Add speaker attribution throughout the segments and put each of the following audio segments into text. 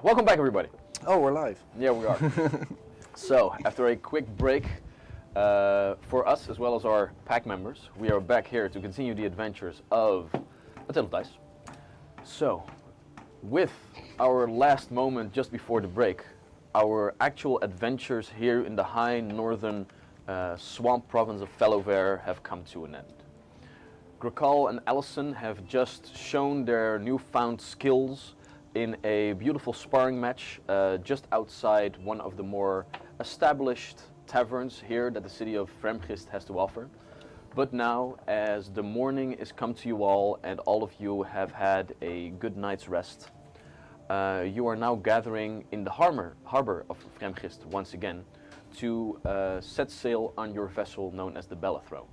Speaker 1: Welcome back, everybody.
Speaker 2: Oh, we're live.
Speaker 1: Yeah, we are. So, after a quick break, for us as well as our pack members, we are back here to continue the adventures of A Tale of Dice. So, with our last moment just before the break, our actual adventures here in the high northern swamp province of Fellowvale have come to an end. Grakal and Allison have just shown their newfound skills in a beautiful sparring match just outside one of the more established taverns here that the city of Vremgrist has to offer. But now, as the morning is come to you all and all of you have had a good night's rest, you are now gathering in the harbor of Vremgrist once again to set sail on your vessel known as the Bellathrone.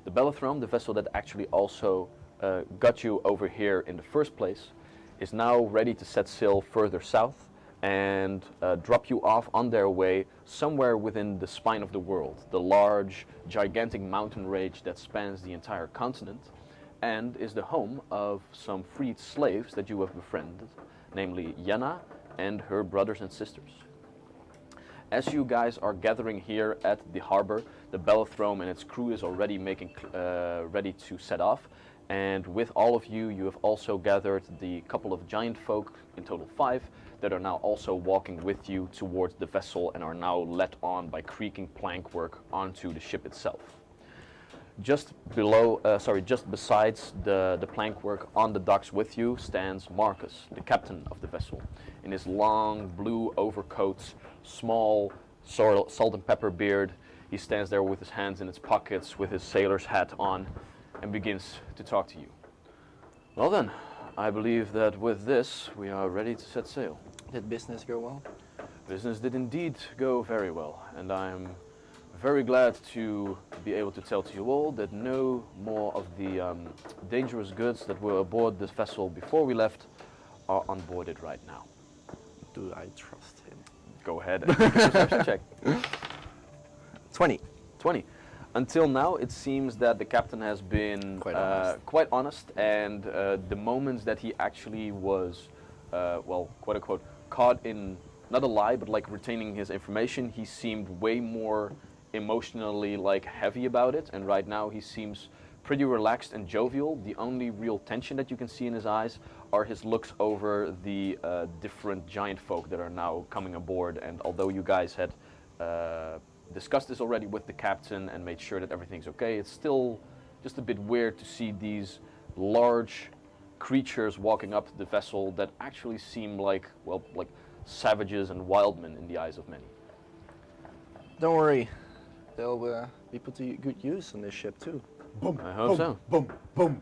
Speaker 1: The Bellathrone, the vessel that actually also got you over here in the first place, is now ready to set sail further south and drop you off on their way somewhere within the spine of the world, the large, gigantic mountain range that spans the entire continent and is the home of some freed slaves that you have befriended, namely Yenna and her brothers and sisters. As you guys are gathering here at the harbor, the Bellathrone and its crew is already making ready to set off. And with all of you, you have also gathered the couple of giant folk, in total 5, that are now also walking with you towards the vessel and are now led on by creaking plank work onto the ship itself. Just besides the plank work on the docks with you stands Marcus, the captain of the vessel, in his long blue overcoat, small salt and pepper beard. He stands there with his hands in his pockets with his sailor's hat on and begins to talk to you. Well then, I believe that with this we are ready to set sail.
Speaker 2: Did business go well?
Speaker 1: Business did indeed go very well, and I am very glad to be able to tell to you all that no more of the dangerous goods that were aboard this vessel before we left are on board it right now.
Speaker 2: Do I trust him?
Speaker 1: Go ahead and make a perception check.
Speaker 2: 20.
Speaker 1: 20. Until now, it seems that the captain has been quite honest, and the moments that he actually was, well, quote unquote, caught in, not a lie, but like retaining his information, he seemed way more emotionally like heavy about it, and right now he seems pretty relaxed and jovial. The only real tension that you can see in his eyes are his looks over the different giant folk that are now coming aboard, and although you guys had discussed this already with the captain and made sure that everything's okay, it's still just a bit weird to see these large creatures walking up to the vessel that actually seem like, well, like savages and wildmen in the eyes of many.
Speaker 2: Don't worry, they'll be put to good use on this ship too.
Speaker 3: Boom,
Speaker 1: I hope
Speaker 3: boom,
Speaker 1: so.
Speaker 3: boom, boom.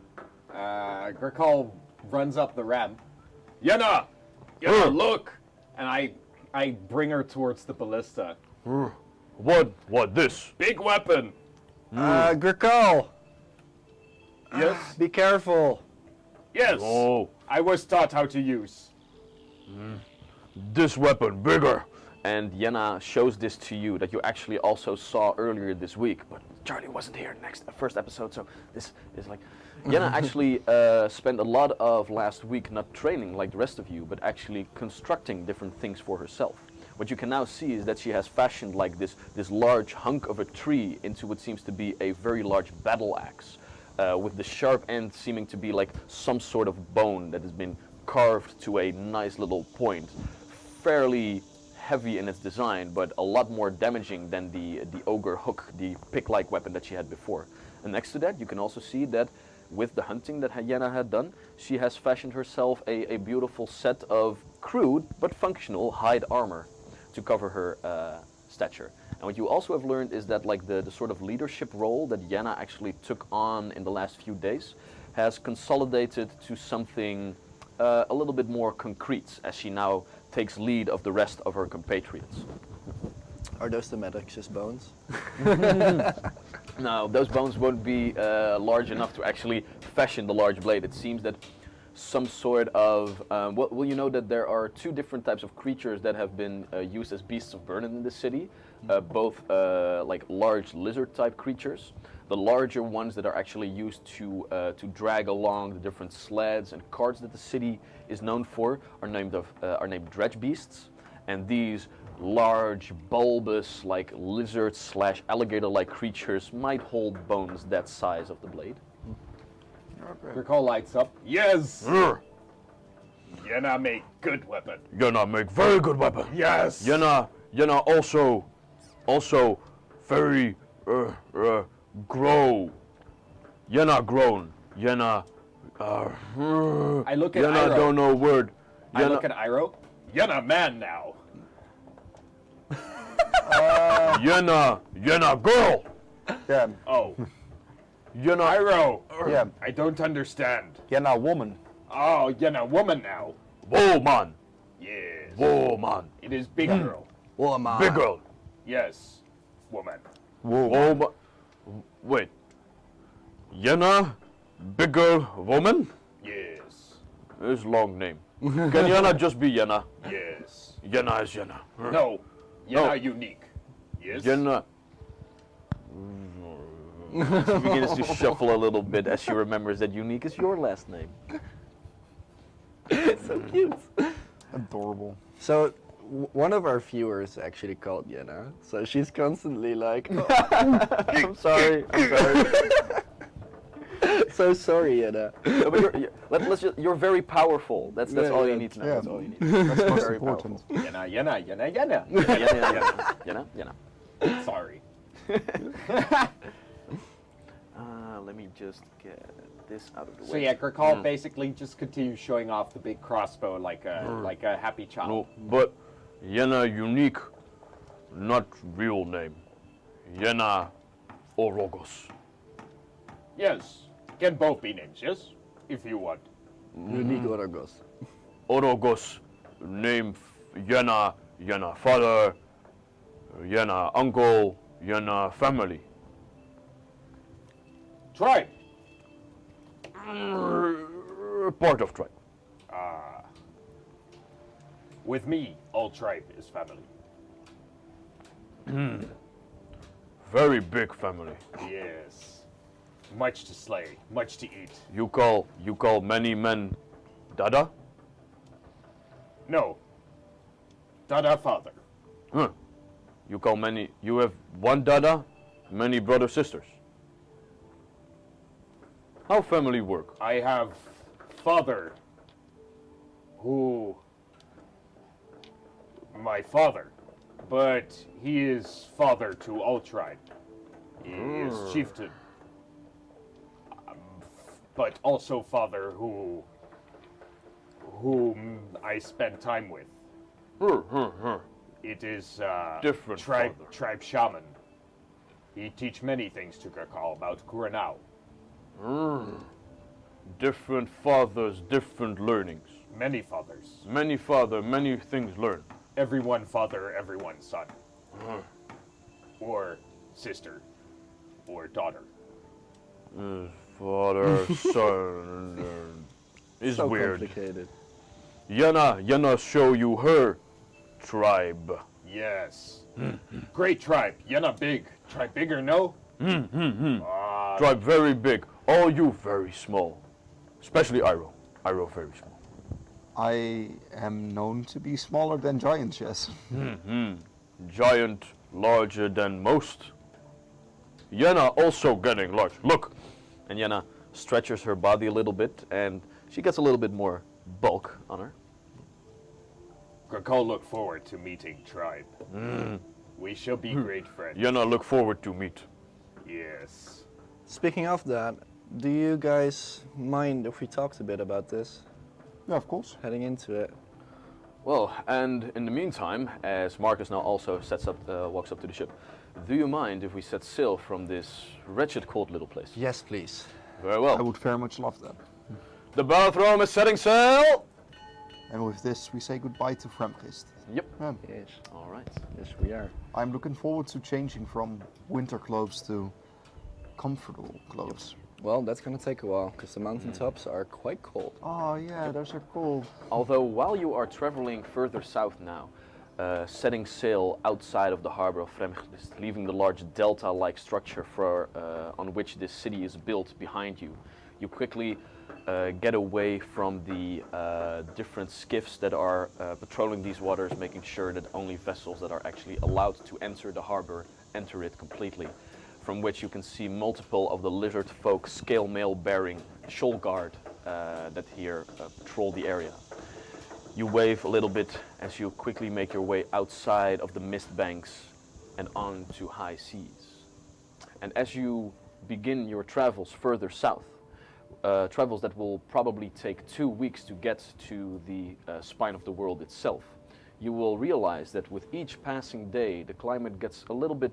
Speaker 3: Grakal runs up the ramp. Yenna, look! And I bring her towards the ballista.
Speaker 1: What this?
Speaker 3: Big weapon!
Speaker 2: Grakal!
Speaker 3: Yes?
Speaker 2: Be careful!
Speaker 3: Yes!
Speaker 1: Oh,
Speaker 3: I was taught how to use.
Speaker 1: this weapon bigger. And Yenna shows this to you that you actually also saw earlier this week, but Charlie wasn't here first episode, so this is like... Yenna actually spent a lot of last week not training like the rest of you, but actually constructing different things for herself. What you can now see is that she has fashioned like this large hunk of a tree into what seems to be a very large battle axe, with the sharp end seeming to be like some sort of bone that has been carved to a nice little point. Fairly heavy in its design, but a lot more damaging than the ogre hook, the pick-like weapon that she had before. And next to that, you can also see that with the hunting that Yenna had done, she has fashioned herself a beautiful set of crude but functional hide armor to cover her stature. And what you also have learned is that like the sort of leadership role that Yenna actually took on in the last few days has consolidated to something a little bit more concrete, as she now takes lead of the rest of her compatriots.
Speaker 2: Are those the Maddox's bones?
Speaker 1: No, those bones won't be large enough to actually fashion the large blade. It seems that some sort of, well, you know that there are 2 different types of creatures that have been used as beasts of burden in the city, both like large lizard type creatures, The larger ones that are actually used to drag along the different sleds and carts that the city is known for are named dredge beasts, and these large, bulbous, like lizard/alligator-like creatures might hold bones that size of the blade.
Speaker 3: Grakal lights up. Yes! Yena make good weapon.
Speaker 1: Yena make very good weapon.
Speaker 3: Yes!
Speaker 1: Yena also very grow. Yena grown. Yena.
Speaker 3: I look at
Speaker 1: Yena
Speaker 3: Iroh.
Speaker 1: don't know word.
Speaker 3: I look at Iroh. Yena man now.
Speaker 1: Yena girl.
Speaker 4: Yeah,
Speaker 3: Oh,
Speaker 1: Yena.
Speaker 3: Iroh.
Speaker 4: yeah.
Speaker 3: I don't understand.
Speaker 4: Yena woman.
Speaker 3: Oh, Yena woman now.
Speaker 1: Woman.
Speaker 3: Yes.
Speaker 1: Woman.
Speaker 3: It is big girl.
Speaker 2: Woman.
Speaker 1: Big girl.
Speaker 3: Yes. Woman.
Speaker 1: Woman. Wait. Yena. Big girl. Woman.
Speaker 3: Yes.
Speaker 1: It's a long name. Can Yena just be Yena?
Speaker 3: Yes.
Speaker 1: Yena is Yena.
Speaker 3: No. Yena
Speaker 1: No.
Speaker 3: unique. Yes.
Speaker 1: Yena. She begins to shuffle a little bit as she remembers that Unique is your last name.
Speaker 2: So cute.
Speaker 4: Adorable.
Speaker 2: So, one of our viewers actually called Yena, so she's constantly like,
Speaker 1: I'm sorry.
Speaker 2: so sorry, Yena.
Speaker 1: No, but you're very powerful. That's
Speaker 2: Yeah,
Speaker 1: all
Speaker 2: yeah.
Speaker 1: you need to know.
Speaker 4: Yeah.
Speaker 1: That's all you need.
Speaker 4: That's most
Speaker 1: Very
Speaker 4: important.
Speaker 3: Yena.
Speaker 1: Yena.
Speaker 3: Sorry.
Speaker 1: Let me just get this out of the way.
Speaker 3: So yeah, Grakal basically just continues showing off the big crossbow like a happy child.
Speaker 1: No, but Yena Unique, not real name. Yena Orogos.
Speaker 3: Yes. Can both be names, yes? If you want.
Speaker 2: Unique Orogos.
Speaker 1: Orogos, name Yena father, Yena uncle, Yena family.
Speaker 3: Tribe.
Speaker 1: Part of tribe.
Speaker 3: With me, all tribe is family.
Speaker 1: Very big family.
Speaker 3: Yes. Much to slay, much to eat.
Speaker 1: You call many men Dada?
Speaker 3: No. Dada father.
Speaker 1: Huh. You have one Dada, many brother sisters. How family work?
Speaker 3: I have father who my father, but he is father to all tribe. He is chieftain. But also father whom I spend time with. It is
Speaker 1: Different
Speaker 3: tribe
Speaker 1: father.
Speaker 3: shaman. He teach many things to Grakal about Kuranao.
Speaker 1: Different fathers, different learnings.
Speaker 3: Many fathers.
Speaker 1: Many father, many things learn.
Speaker 3: Everyone father, everyone son. Or sister. Or daughter.
Speaker 1: Father, son, is
Speaker 2: So
Speaker 1: weird.
Speaker 2: complicated.
Speaker 1: Yena show you her tribe.
Speaker 3: Yes. Great tribe. Yena big. Tribe bigger, no?
Speaker 1: Tribe very big. All you very small. Especially Iroh. Iroh very small.
Speaker 4: I am known to be smaller than giants, yes.
Speaker 1: Giant, larger than most. Yena also getting large. Look. And Yena stretches her body a little bit and she gets a little bit more bulk on her.
Speaker 3: Grakal look forward to meeting tribe. We shall be great friends.
Speaker 1: Yena look forward to meet.
Speaker 3: Yes.
Speaker 2: Speaking of that, do you guys mind if we talked a bit about this,
Speaker 4: Yeah, of course.
Speaker 2: heading into it?
Speaker 1: Well, and in the meantime, as Marcus now also walks up to the ship, do you mind if we set sail from this wretched, cold little place?
Speaker 2: Yes, please.
Speaker 1: Very
Speaker 4: I
Speaker 1: well.
Speaker 4: would very much love that.
Speaker 1: The bathroom is setting sail!
Speaker 4: And with this, we say goodbye to Vremgrist.
Speaker 1: Yep.
Speaker 2: Yes,
Speaker 1: All right.
Speaker 2: yes we are.
Speaker 4: I'm looking forward to changing from winter clothes to comfortable clothes.
Speaker 2: Well, that's gonna take a while, because the mountaintops are quite cold.
Speaker 4: Oh yeah, those are cool.
Speaker 1: Although while you are traveling further south now, setting sail outside of the harbor of Vremgrist, leaving the large delta-like structure on which this city is built behind you. You quickly get away from the different skiffs that are patrolling these waters, making sure that only vessels that are actually allowed to enter the harbor enter it completely, from which you can see multiple of the lizard folk scale mail bearing shoal guard that here patrol the area. You wave a little bit as you quickly make your way outside of the mist banks and onto high seas. And as you begin your travels further south, travels that will probably take 2 weeks to get to the spine of the world itself, you will realize that with each passing day, the climate gets a little bit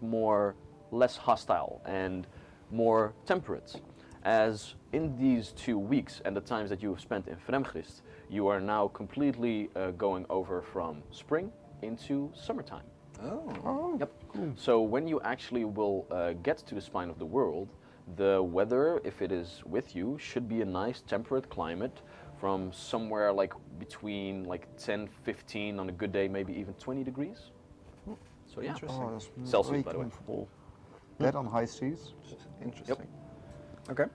Speaker 1: less hostile and more temperate. As in these 2 weeks and the times that you have spent in Vremgrist, you are now completely going over from spring into summertime.
Speaker 2: Oh.
Speaker 1: Yep. Cool. So when you actually will get to the spine of the world, the weather, if it is with you, should be a nice temperate climate from somewhere like between like 10, 15 on a good day, maybe even 20 degrees. So yeah.
Speaker 2: Interesting.
Speaker 4: Oh, that's
Speaker 1: Celsius,
Speaker 4: very
Speaker 1: by the way.
Speaker 4: comfortable. That on high seas.
Speaker 2: Interesting. Okay.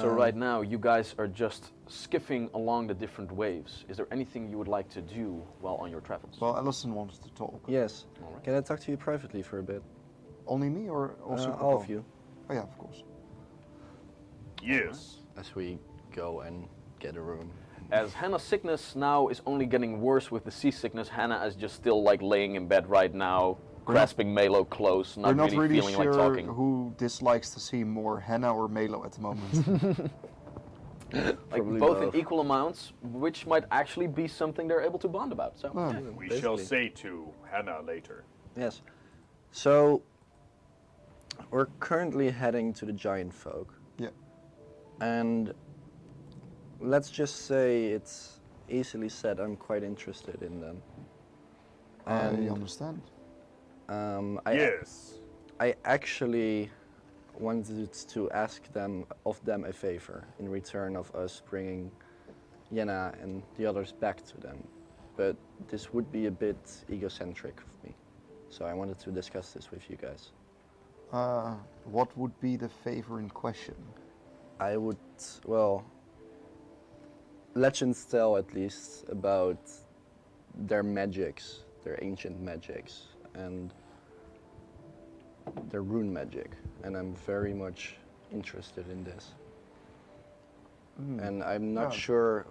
Speaker 1: So right now you guys are just skiffing along the different waves. Is there anything you would like to do while on your travels?
Speaker 4: Well, Alison wants to talk.
Speaker 2: Yes.
Speaker 1: All right.
Speaker 2: Can I talk to you privately for a bit?
Speaker 4: Only me or also
Speaker 2: All of
Speaker 4: Coco?
Speaker 2: you.
Speaker 4: Oh yeah, of course.
Speaker 3: Yes.
Speaker 2: As we go and get a room.
Speaker 1: As Hannah's sickness now is only getting worse with the seasickness, Hannah is just still like laying in bed right now, grasping Melo close,
Speaker 4: We're not really
Speaker 1: feeling
Speaker 4: sure
Speaker 1: like talking.
Speaker 4: who dislikes to see more Hannah or Melo at the moment.
Speaker 1: Like
Speaker 2: Probably
Speaker 1: both
Speaker 2: both.
Speaker 1: in equal amounts, which might actually be something they're able to bond about. So
Speaker 4: Oh.
Speaker 3: We
Speaker 2: Basically.
Speaker 3: shall say to Hannah later.
Speaker 2: Yes. So we're currently heading to the giant folk.
Speaker 4: Yeah.
Speaker 2: And let's just say it's easily said I'm quite interested in them.
Speaker 4: I
Speaker 2: And
Speaker 4: understand.
Speaker 3: Yes.
Speaker 2: I actually wanted to ask them a favor in return of us bringing Jenna and the others back to them. But this would be a bit egocentric of me. So I wanted to discuss this with you guys.
Speaker 4: What would be the favor in question?
Speaker 2: I would, well, legends tell at least about their magics, their ancient magics, and their rune magic. And I'm very much interested in this. And I'm not
Speaker 4: Yeah.
Speaker 2: sure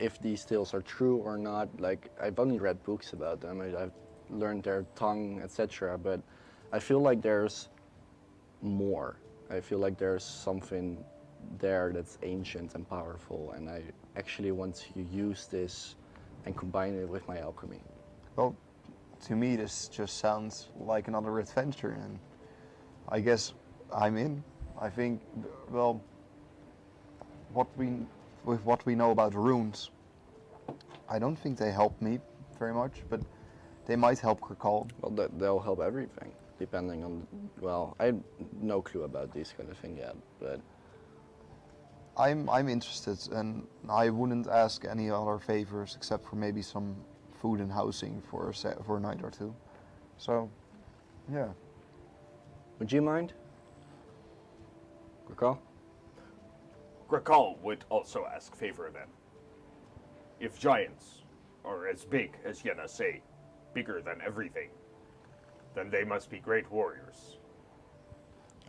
Speaker 2: if these tales are true or not. Like, I've only read books about them, I've learned their tongue, etc. But I feel like there's more. I feel like there's something there that's ancient and powerful, and I actually want to use this and combine it with my alchemy.
Speaker 4: Well, to me this just sounds like another adventure, and I guess I'm in. I think, well, with what we know about runes, I don't think they help me very much, but they might help Krakal.
Speaker 2: Well, they'll help everything, depending on, well, I have no clue about these kind of thing yet, but
Speaker 4: I'm interested, and I wouldn't ask any other favors except for maybe some food and housing for a night or two. So, yeah.
Speaker 2: would you mind? Recall?
Speaker 3: Grakal would also ask favor then. If giants are as big as Yenna say, bigger than everything, then they must be great warriors.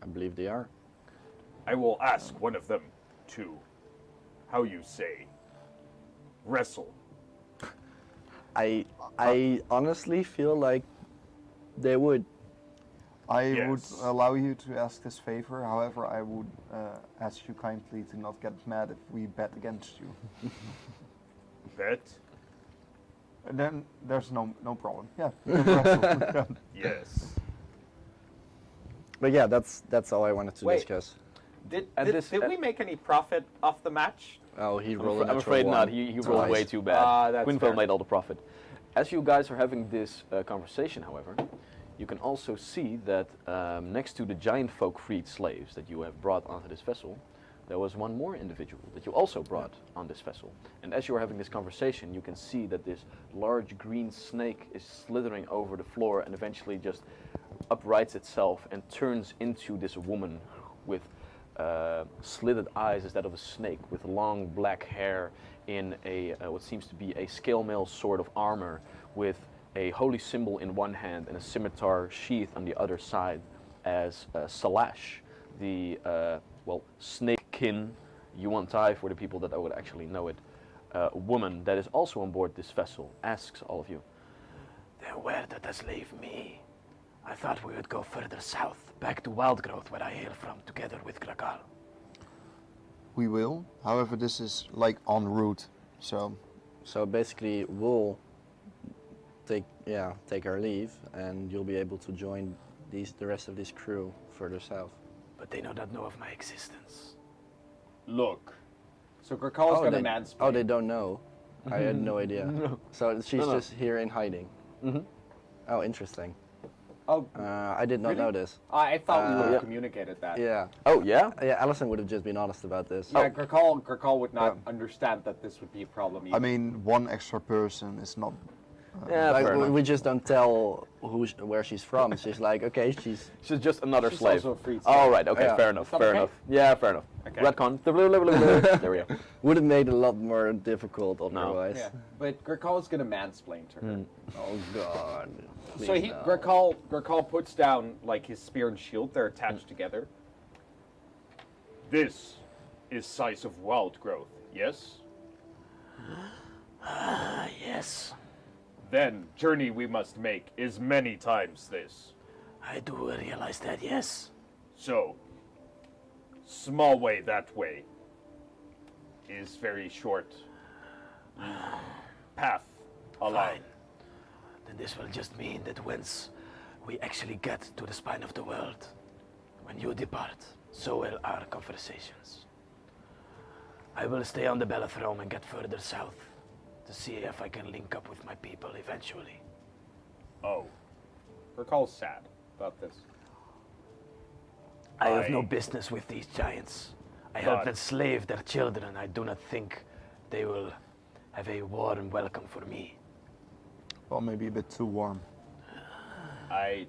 Speaker 2: I believe they are.
Speaker 3: I will ask one of them to, how you say, wrestle.
Speaker 2: I honestly feel like they would.
Speaker 4: I
Speaker 3: Yes.
Speaker 4: would allow you to ask this favor, however I would ask you kindly to not get mad if we bet against you.
Speaker 3: Bet?
Speaker 4: And then there's no problem. Yeah. we can wrestle. Yeah.
Speaker 3: Yes.
Speaker 2: But yeah, that's all I wanted to
Speaker 3: Wait.
Speaker 2: discuss.
Speaker 3: Did
Speaker 1: this-
Speaker 3: we make any profit off the match?
Speaker 2: Oh, he rolled a
Speaker 1: I'm
Speaker 2: natural
Speaker 1: afraid not.
Speaker 2: one.
Speaker 1: He rolled
Speaker 2: Twice.
Speaker 1: way too bad.
Speaker 3: That's
Speaker 1: Quinville
Speaker 3: fair.
Speaker 1: made all the profit. As you guys are having this conversation, however, you can also see that next to the giant folk freed slaves that you have brought onto this vessel, there was one more individual that you also brought on this vessel. And as you were having this conversation, you can see that this large green snake is slithering over the floor and eventually just uprights itself and turns into this woman with slitted eyes as that of a snake, with long black hair in a what seems to be a scale mail sort of armor, with a holy symbol in one hand and a scimitar sheath on the other side, as Salash, the snakekin, Yuan-Tai for the people that would actually know it, woman that is also on board this vessel, asks all of you,
Speaker 5: Then where did this leave me? I thought we would go further south, back to Wildgrowth, where I hail from, together with Grakal.
Speaker 4: We will. However, this is like en route, so
Speaker 2: So basically, we'll take our leave, and you'll be able to join the rest of this crew further south.
Speaker 5: But they do not know of my existence.
Speaker 3: Look. So Grakal's gonna
Speaker 2: they,
Speaker 3: mansplain.
Speaker 2: oh, they don't know. I had no idea.
Speaker 1: No.
Speaker 2: So she's
Speaker 1: No.
Speaker 2: just here in hiding.
Speaker 1: Mm-hmm.
Speaker 2: Oh, interesting.
Speaker 3: Oh,
Speaker 2: I did not
Speaker 3: Really?
Speaker 2: know this.
Speaker 3: I thought we would
Speaker 2: Yeah.
Speaker 3: have communicated that.
Speaker 2: Yeah.
Speaker 1: Oh, yeah?
Speaker 2: Yeah, Allison would have just been honest about this.
Speaker 3: Yeah, Grakal would not
Speaker 2: Yeah.
Speaker 3: understand that this would be a problem either.
Speaker 4: I mean, one extra person is not.
Speaker 1: Yeah,
Speaker 2: Like,
Speaker 1: fair enough.
Speaker 2: we just don't tell where she's from. She's like, okay, she's
Speaker 1: She's just another
Speaker 3: She's
Speaker 1: slave.
Speaker 3: also a freed
Speaker 1: All
Speaker 3: slave.
Speaker 1: right, okay,
Speaker 2: Yeah.
Speaker 1: fair enough,
Speaker 3: Is that
Speaker 1: fair
Speaker 3: okay?
Speaker 1: enough. Yeah, fair enough.
Speaker 3: Okay.
Speaker 1: Retcon. There we go.
Speaker 2: would have made it a lot more difficult
Speaker 1: No.
Speaker 2: otherwise.
Speaker 3: Yeah, but Grakal's gonna mansplain to her.
Speaker 2: Oh God.
Speaker 3: So
Speaker 2: Please
Speaker 3: he
Speaker 2: no.
Speaker 3: Grakal puts down like his spear and shield. They're attached together. This is size of wild growth. Yes.
Speaker 5: Yes,
Speaker 3: Then journey we must make is many times this.
Speaker 5: I do realize that, yes.
Speaker 3: So small way that way is very short path allowed.
Speaker 5: Fine. Then this will just mean that once we actually get to the spine of the world, when you depart, so will our conversations. I will stay on the Bellathrone and get further south to see if I can link up with my people eventually.
Speaker 3: Oh, Grakal's sad about this.
Speaker 5: I have no
Speaker 3: I-
Speaker 5: business with these giants. I
Speaker 3: But-
Speaker 5: helped enslave their children. I do not think they will have a warm welcome for me.
Speaker 4: Well, maybe a bit too warm.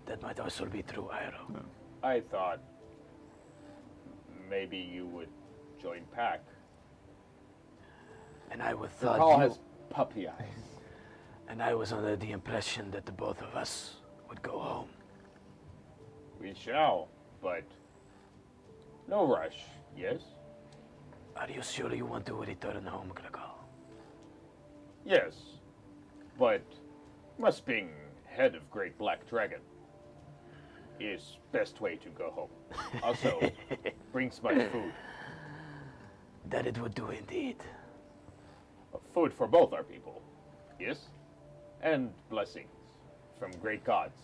Speaker 5: That might also be true, Iroh.
Speaker 3: I thought maybe you would join Pack.
Speaker 5: And I would thought
Speaker 3: Grakal
Speaker 5: you,
Speaker 3: has puppy eyes.
Speaker 5: and I was under the impression that the both of us would go home.
Speaker 3: We shall, but no rush, yes?
Speaker 5: Are you sure you want to return home, Grakal?
Speaker 3: Yes, but must being head of Great Black Dragon is best way to go home. Also, brings much food.
Speaker 5: That it would do indeed.
Speaker 3: Food for both our people, yes? And blessings from great gods.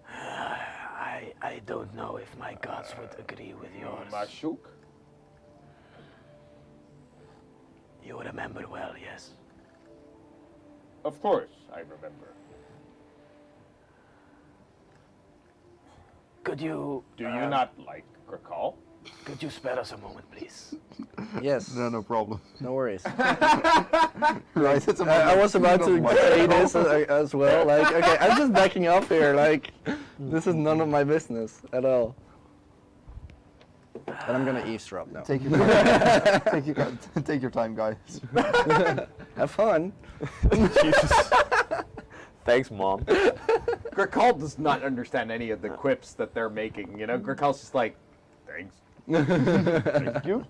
Speaker 5: I don't know if my gods would agree with yours.
Speaker 3: Mashuk?
Speaker 5: You remember well, yes?
Speaker 3: Of course, I remember.
Speaker 5: Could you...
Speaker 3: Do you not like Grakal?
Speaker 5: Could you spare us a moment, please?
Speaker 2: Yes.
Speaker 4: No problem.
Speaker 2: No worries.
Speaker 4: Right, it's a
Speaker 2: I was about to
Speaker 4: moment.
Speaker 2: say this as well. Like, okay, I'm just backing up here. Like, this is none of my business at all. And I'm gonna eavesdrop now.
Speaker 4: Take your time. Take your time, guys.
Speaker 2: Have fun.
Speaker 1: Thanks, Mom.
Speaker 3: Grakal does not understand any of the quips that they're making, you know? Grakal's just like, thanks.
Speaker 1: Thank you.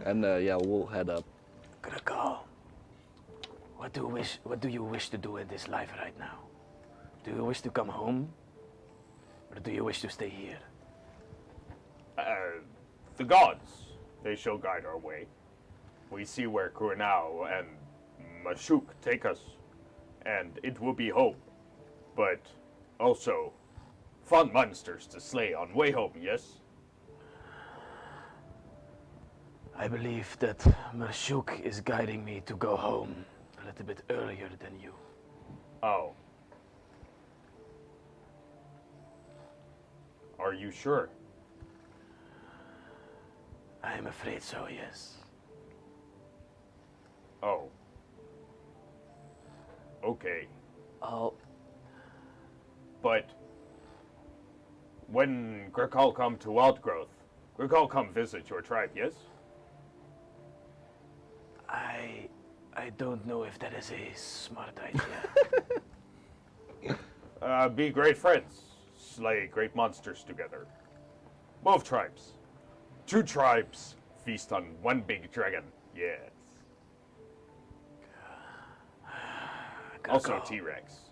Speaker 2: And yeah, we'll head up.
Speaker 5: Grakal, what do you wish to do in this life right now? Do you wish to come home? Or do you wish to stay here?
Speaker 3: The gods, they shall guide our way. We see where Kurenau and Mashuk take us, and it will be home. But also, fun monsters to slay on way home, yes?
Speaker 5: I believe that Mashuk is guiding me to go home a little bit earlier than you.
Speaker 3: Oh. Are you sure?
Speaker 5: I am afraid so, yes.
Speaker 3: Oh. Okay.
Speaker 5: Oh,
Speaker 3: But when Grakal come to Wildgrowth, Grakal come visit your tribe, yes?
Speaker 5: I don't know if that is a smart idea.
Speaker 3: Be great friends. Slay great monsters together. Both tribes. Two tribes feast on one big dragon. Yes. Also
Speaker 5: Grakal,
Speaker 3: T-Rex.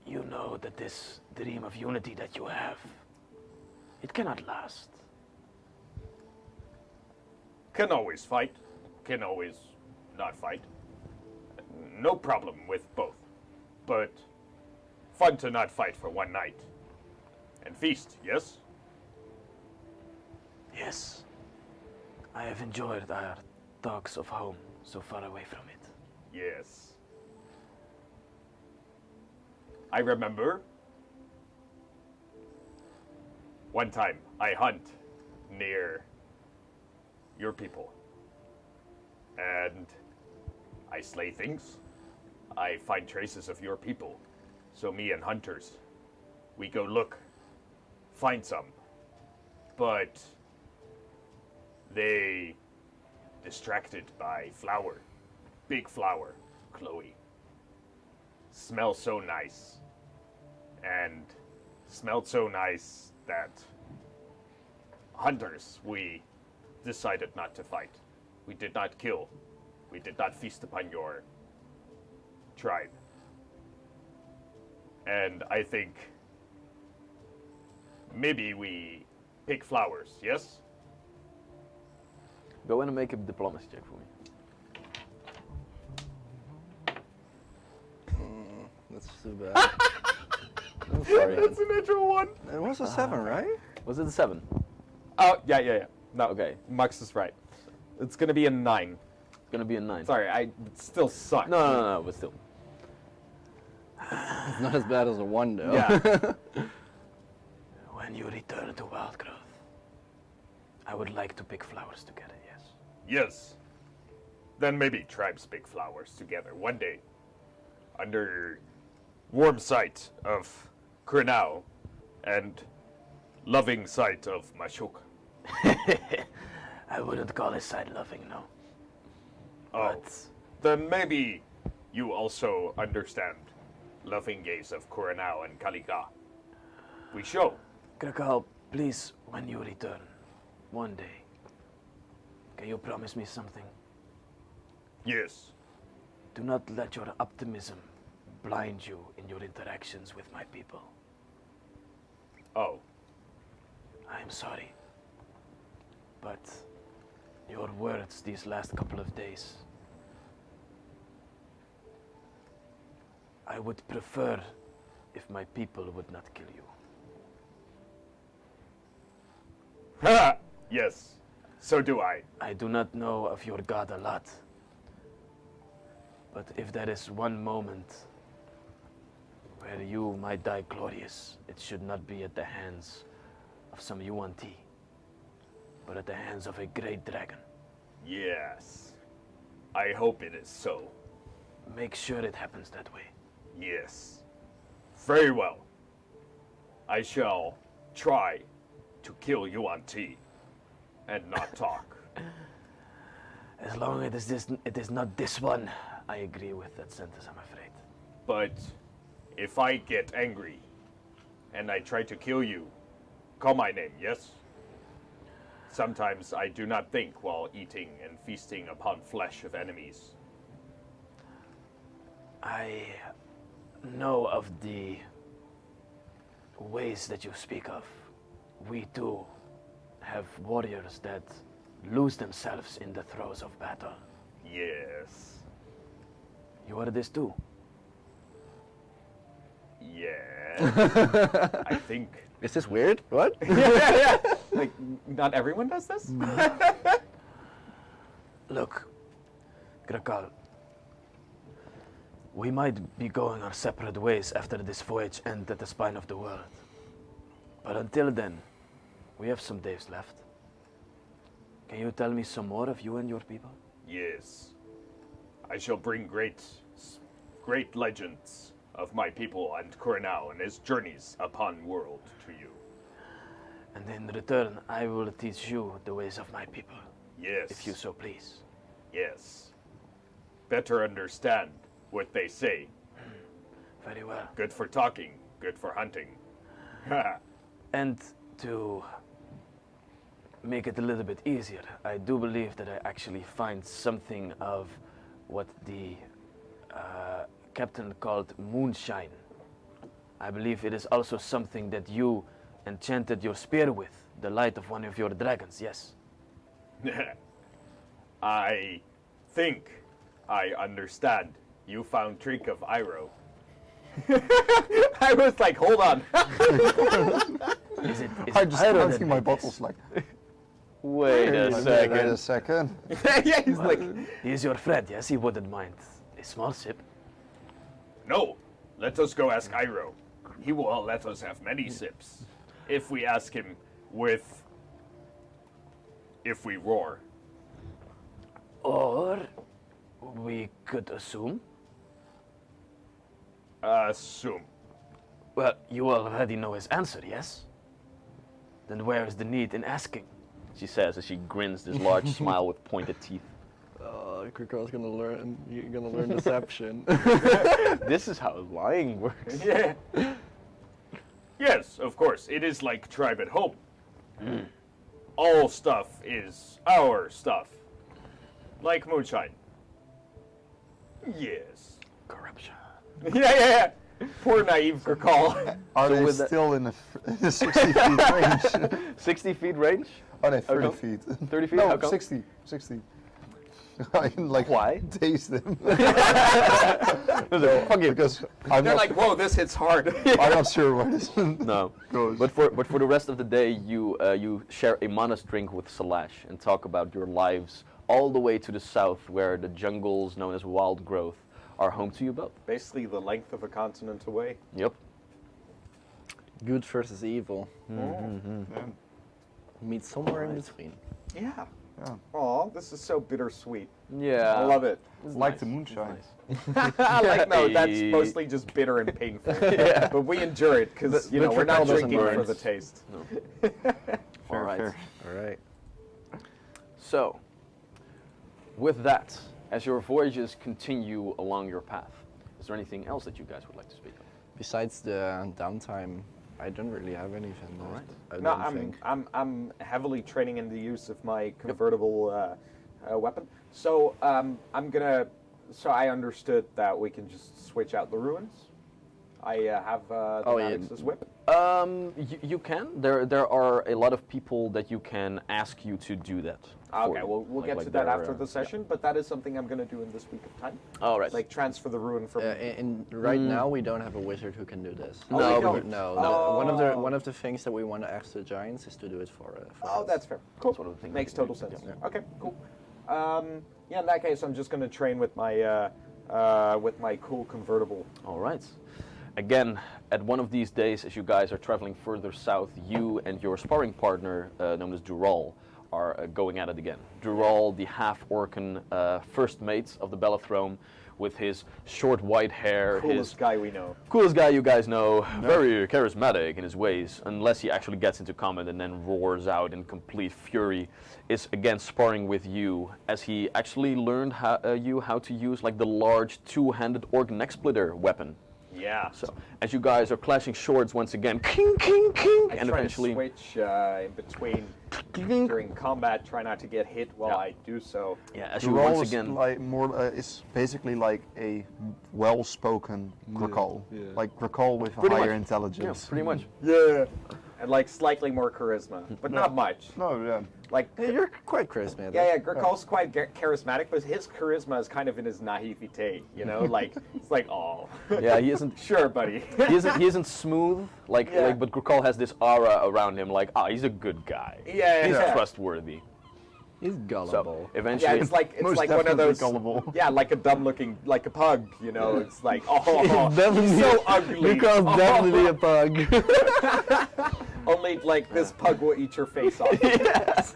Speaker 5: you know that this dream of unity that you have, it cannot last.
Speaker 3: Can always fight. Can always not fight. No problem with both. But fun to not fight for one night. And feast, yes?
Speaker 5: Yes, I have enjoyed our talks of home so far away from it.
Speaker 3: Yes. I remember one time I hunt near your people. And I slay things. I find traces of your people. So me and hunters, we go look, find some. But they distracted by flower. Big flower, Chloe. Smells so nice. And smelled so nice that hunters, we decided not to fight. We did not kill. We did not feast upon your tribe. And I think maybe we pick flowers, yes?
Speaker 1: Go in and make a diplomacy check for me.
Speaker 2: That's too bad. I'm sorry.
Speaker 3: That's a natural one.
Speaker 2: It was a 7, right?
Speaker 1: Was it a 7?
Speaker 3: Oh, yeah. No,
Speaker 1: Okay.
Speaker 3: Max is right. It's gonna be a 9.
Speaker 1: Gonna be a 9.
Speaker 3: Sorry, I still suck.
Speaker 1: No, but still.
Speaker 2: It's not as bad as a 1, though.
Speaker 3: Yeah.
Speaker 5: When you return to Wildgrowth, I would like to pick flowers together, yes.
Speaker 3: Yes. Then maybe tribes pick flowers together one day. Under warm sight of Krenau and loving sight of Mashuk.
Speaker 5: I wouldn't call his side loving, no.
Speaker 3: Oh.
Speaker 5: But
Speaker 3: Then maybe you also understand loving gaze of Krenau and Kalika. We show.
Speaker 5: Grakal, please, when you return, one day, can you promise me something?
Speaker 3: Yes.
Speaker 5: Do not let your optimism blind you in your interactions with my people.
Speaker 3: Oh.
Speaker 5: I am sorry. But your words these last couple of days, I would prefer if my people would not kill you.
Speaker 3: Ha! Yes. So do I.
Speaker 5: I do not know of your god a lot. But if there is one moment where you might die glorious, it should not be at the hands of some UNT, but at the hands of a great dragon.
Speaker 3: Yes. I hope it is so.
Speaker 5: Make sure it happens that way.
Speaker 3: Yes. Very well. I shall try to kill Yuan Ti and not talk.
Speaker 5: As long as it is not this one, I agree with that sentence, I'm afraid.
Speaker 3: But if I get angry and I try to kill you, call my name, yes? Sometimes I do not think while eating and feasting upon flesh of enemies.
Speaker 5: I know of the ways that you speak of. We too have warriors that lose themselves in the throes of battle.
Speaker 3: Yes.
Speaker 5: You are this too.
Speaker 3: Yes. I think.
Speaker 2: Is this weird? What?
Speaker 3: Yeah. Like, not everyone does this?
Speaker 5: Look, Grakal, we might be going our separate ways after this voyage ends at the spine of the world. But until then, we have some days left. Can you tell me some more of you and your people?
Speaker 3: Yes. I shall bring great legends of my people and Coronel and his journeys upon world to you.
Speaker 5: And in return, I will teach you the ways of my people,
Speaker 3: Yes.
Speaker 5: if you so please.
Speaker 3: Yes. Better understand what they say.
Speaker 5: Very well.
Speaker 3: Good for talking, good for hunting.
Speaker 5: And to make it a little bit easier, I do believe that I actually find something of what the captain called moonshine. I believe it is also something that you enchanted your spear with, the light of one of your dragons, yes?
Speaker 3: I think I understand. You found trick of Iroh. I was like, hold on.
Speaker 5: Is
Speaker 4: I just
Speaker 5: Iroh
Speaker 4: can't
Speaker 5: that
Speaker 4: see my
Speaker 5: made
Speaker 4: bottles
Speaker 5: this?
Speaker 4: like.
Speaker 1: Wait a
Speaker 4: Wait a
Speaker 1: second.
Speaker 4: second.
Speaker 3: Yeah, he's like,
Speaker 5: He is your friend, yes? He wouldn't mind a small sip.
Speaker 3: no, let us go ask Iroh. He will let us have many sips. If we ask him if we roar.
Speaker 5: Or we could assume.
Speaker 3: Assume.
Speaker 5: Well, you already know his answer, yes? Then where is the need in asking?
Speaker 1: She says as she grins this large smile with pointed teeth.
Speaker 2: Krakov's gonna learn. You're gonna learn deception.
Speaker 1: This is how lying works.
Speaker 3: Yeah. Yes, of course. It is like tribe at home. All stuff is our stuff. Like moonshine. Yes.
Speaker 5: Corruption.
Speaker 3: Yeah. Poor naive Gurkal.
Speaker 4: Are
Speaker 1: So
Speaker 4: they
Speaker 1: with that-
Speaker 4: still in the 60 feet range?
Speaker 1: 60 feet range?
Speaker 4: Are they 30
Speaker 1: come?
Speaker 4: feet?
Speaker 1: 30 feet?
Speaker 4: No,
Speaker 1: How come?
Speaker 4: 60. 60. I can like
Speaker 1: Why?
Speaker 4: taste them.
Speaker 1: Fuck you.
Speaker 4: Because I'm
Speaker 3: They're
Speaker 4: not,
Speaker 3: like, whoa, this hits hard.
Speaker 4: I'm not sure where this
Speaker 1: No.
Speaker 4: goes.
Speaker 1: But for the rest of the day, you share a Manas drink with Salash and talk about your lives all the way to the south, where the jungles known as wild growth are home to you both.
Speaker 3: Basically the length of a continent away.
Speaker 1: Yep.
Speaker 2: Good versus evil.
Speaker 4: Yeah.
Speaker 2: Meet somewhere in between.
Speaker 3: Yeah.
Speaker 4: Yeah.
Speaker 3: Aw, this is so bittersweet.
Speaker 1: Yeah.
Speaker 3: I love it.
Speaker 4: Like the moonshine.
Speaker 3: Like, no, that's
Speaker 1: Hey.
Speaker 3: mostly just bitter and painful.
Speaker 1: Yeah.
Speaker 3: But we endure it because, you know,
Speaker 2: but
Speaker 3: we're not
Speaker 2: Gurkal doesn't
Speaker 3: drinking for
Speaker 2: mind.
Speaker 3: the taste.
Speaker 1: All right.
Speaker 4: fair.
Speaker 2: All right.
Speaker 1: So, with that, as your voyages continue along your path, is there anything else that you guys would like to speak of?
Speaker 2: Besides the downtime, I don't really have anything.
Speaker 1: All right.
Speaker 2: I
Speaker 3: No,
Speaker 2: don't think.
Speaker 3: I'm heavily training in the use of my convertible weapon. So I'm gonna. So I understood that we can just switch out the ruins. I have the
Speaker 2: Oh, yeah.
Speaker 3: Maddox's whip.
Speaker 1: You can. There are a lot of people that you can ask you to do that. for
Speaker 3: Okay,
Speaker 1: you.
Speaker 3: well we'll get
Speaker 1: Like
Speaker 3: to that
Speaker 1: their,
Speaker 3: after the session, but that is something I'm gonna do in this week of time.
Speaker 1: All right.
Speaker 3: Like transfer the ruin from.
Speaker 2: Right now, we don't have a wizard who can do this.
Speaker 3: Oh,
Speaker 1: No,
Speaker 3: we
Speaker 1: we
Speaker 3: don't?
Speaker 2: No.
Speaker 3: Oh.
Speaker 2: One of the things that we want to ask the giants is to do it for
Speaker 3: Oh,
Speaker 2: us.
Speaker 3: that's fair. Cool.
Speaker 1: Sort of thing
Speaker 3: Makes
Speaker 1: that you
Speaker 3: total
Speaker 1: do.
Speaker 3: sense.
Speaker 1: Yeah.
Speaker 3: Okay, cool. Yeah, in that case, I'm just gonna train with my cool convertible.
Speaker 1: All right. Again, at one of these days, as you guys are traveling further south, you and your sparring partner, known as Dural, are going at it again. Dural, the half-Orcan first mate of the Bellathrone, with his short white hair,
Speaker 3: Coolest
Speaker 1: his
Speaker 3: guy we know.
Speaker 1: coolest guy you guys know, very charismatic in his ways, unless he actually gets into combat and then roars out in complete fury, is again sparring with you, as he actually learned how to use like the large two-handed orc neck splitter weapon.
Speaker 3: Yeah.
Speaker 1: So, as you guys are clashing swords once again, king, king, king,
Speaker 3: I
Speaker 1: and
Speaker 3: try
Speaker 1: eventually,
Speaker 3: to switch in between during combat. Try not to get hit while
Speaker 1: Yeah.
Speaker 3: I do so.
Speaker 1: yeah, as
Speaker 4: The
Speaker 1: you
Speaker 4: role
Speaker 1: once
Speaker 4: is
Speaker 1: again,
Speaker 4: like more. It's basically like a well-spoken Gurkal.
Speaker 2: yeah.
Speaker 4: Like Gurkal with a
Speaker 1: Pretty
Speaker 4: higher
Speaker 1: much. yeah,
Speaker 4: intelligence.
Speaker 1: pretty much.
Speaker 3: Yeah. And like slightly more charisma, but not much.
Speaker 4: No, yeah.
Speaker 3: Like
Speaker 2: Hey, you're quite charismatic.
Speaker 3: yeah, Gurkal's quite charismatic, but his charisma is kind of in his naivete. You know, like it's like oh.
Speaker 1: Yeah, he isn't.
Speaker 3: Sure, buddy.
Speaker 1: He isn't smooth
Speaker 3: Yeah.
Speaker 1: but Gurkal has this aura around him, like he's a good guy.
Speaker 3: Yeah,
Speaker 1: He's
Speaker 3: yeah.
Speaker 1: trustworthy.
Speaker 2: He's
Speaker 1: So
Speaker 2: gullible.
Speaker 1: eventually,
Speaker 3: Yeah, it's like
Speaker 4: Most
Speaker 3: one of
Speaker 4: definitely
Speaker 3: those.
Speaker 4: gullible.
Speaker 3: Yeah, like a dumb looking, like a pug. You know, it's like oh,
Speaker 2: Definitely-
Speaker 3: he's so ugly.
Speaker 2: Gurkal's definitely a pug.
Speaker 3: Only like this pug will eat your face off.
Speaker 1: Yes.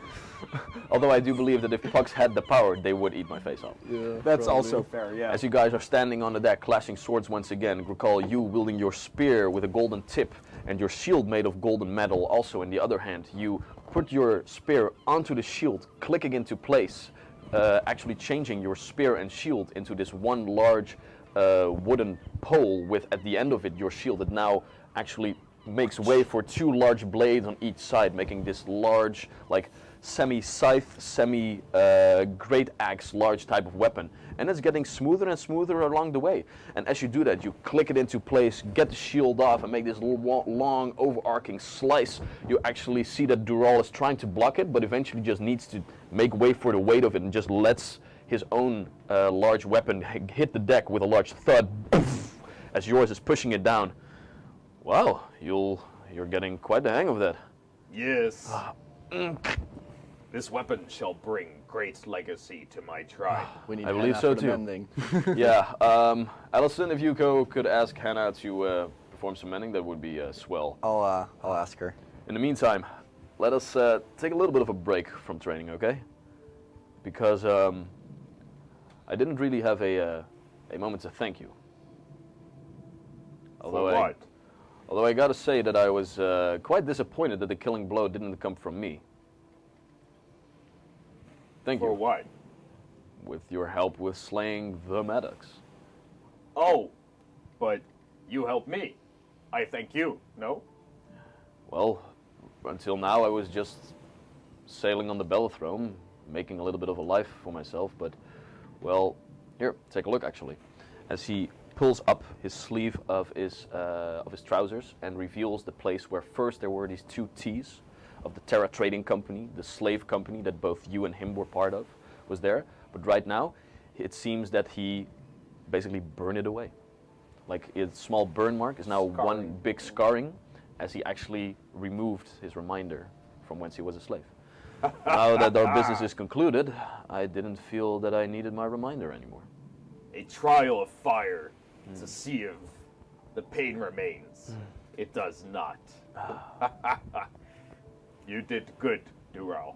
Speaker 1: Although I do believe that if pugs had the power, they would eat my face off.
Speaker 2: Yeah,
Speaker 3: That's
Speaker 2: probably.
Speaker 3: also fair, yeah.
Speaker 1: As you guys are standing on the deck, clashing swords once again, recall you wielding your spear with a golden tip and your shield made of golden metal. Also, in the other hand, you put your spear onto the shield, clicking into place, actually changing your spear and shield into this one large wooden pole with, at the end of it, your shield that now actually makes way for two large blades on each side, making this large, like, semi-scythe, semi-great axe, large type of weapon. And it's getting smoother and smoother along the way. And as you do that, you click it into place, get the shield off, and make this long, overarching slice. You actually see that Dural is trying to block it, but eventually just needs to make way for the weight of it and just lets his own large weapon hit the deck with a large thud, as yours is pushing it down. Wow, you're getting quite the hang of that.
Speaker 3: Yes. This weapon shall bring great legacy to my tribe.
Speaker 2: We need
Speaker 1: I believe
Speaker 2: Hannah
Speaker 1: so
Speaker 2: for the
Speaker 1: too.
Speaker 2: mending.
Speaker 1: Yeah, Allison, if you could ask Hannah to perform some mending, that would be swell.
Speaker 2: I'll ask her.
Speaker 1: In the meantime, let us take a little bit of a break from training, okay? Because I didn't really have a moment to thank you.
Speaker 3: For what?
Speaker 1: Although I gotta say that I was quite disappointed that the killing blow didn't come from me. Thank
Speaker 3: For
Speaker 1: you.
Speaker 3: what?
Speaker 1: With your help with slaying the Maddox.
Speaker 3: Oh, but you helped me. I thank you, no?
Speaker 1: Well, until now I was just sailing on the Bellathrone, making a little bit of a life for myself, but, well, here, take a look actually. As he pulls up his sleeve of his trousers and reveals the place where first there were these two T's of the Terra Trading Company, the slave company that both you and him were part of, was there. But right now, it seems that he basically burned it away. Like a small burn mark is now one big scarring, as he actually removed his reminder from whence he was a slave. Now that our business is concluded, I didn't feel that I needed my reminder anymore.
Speaker 3: A trial of fire to see if the pain remains. It does not. You did good, Dural.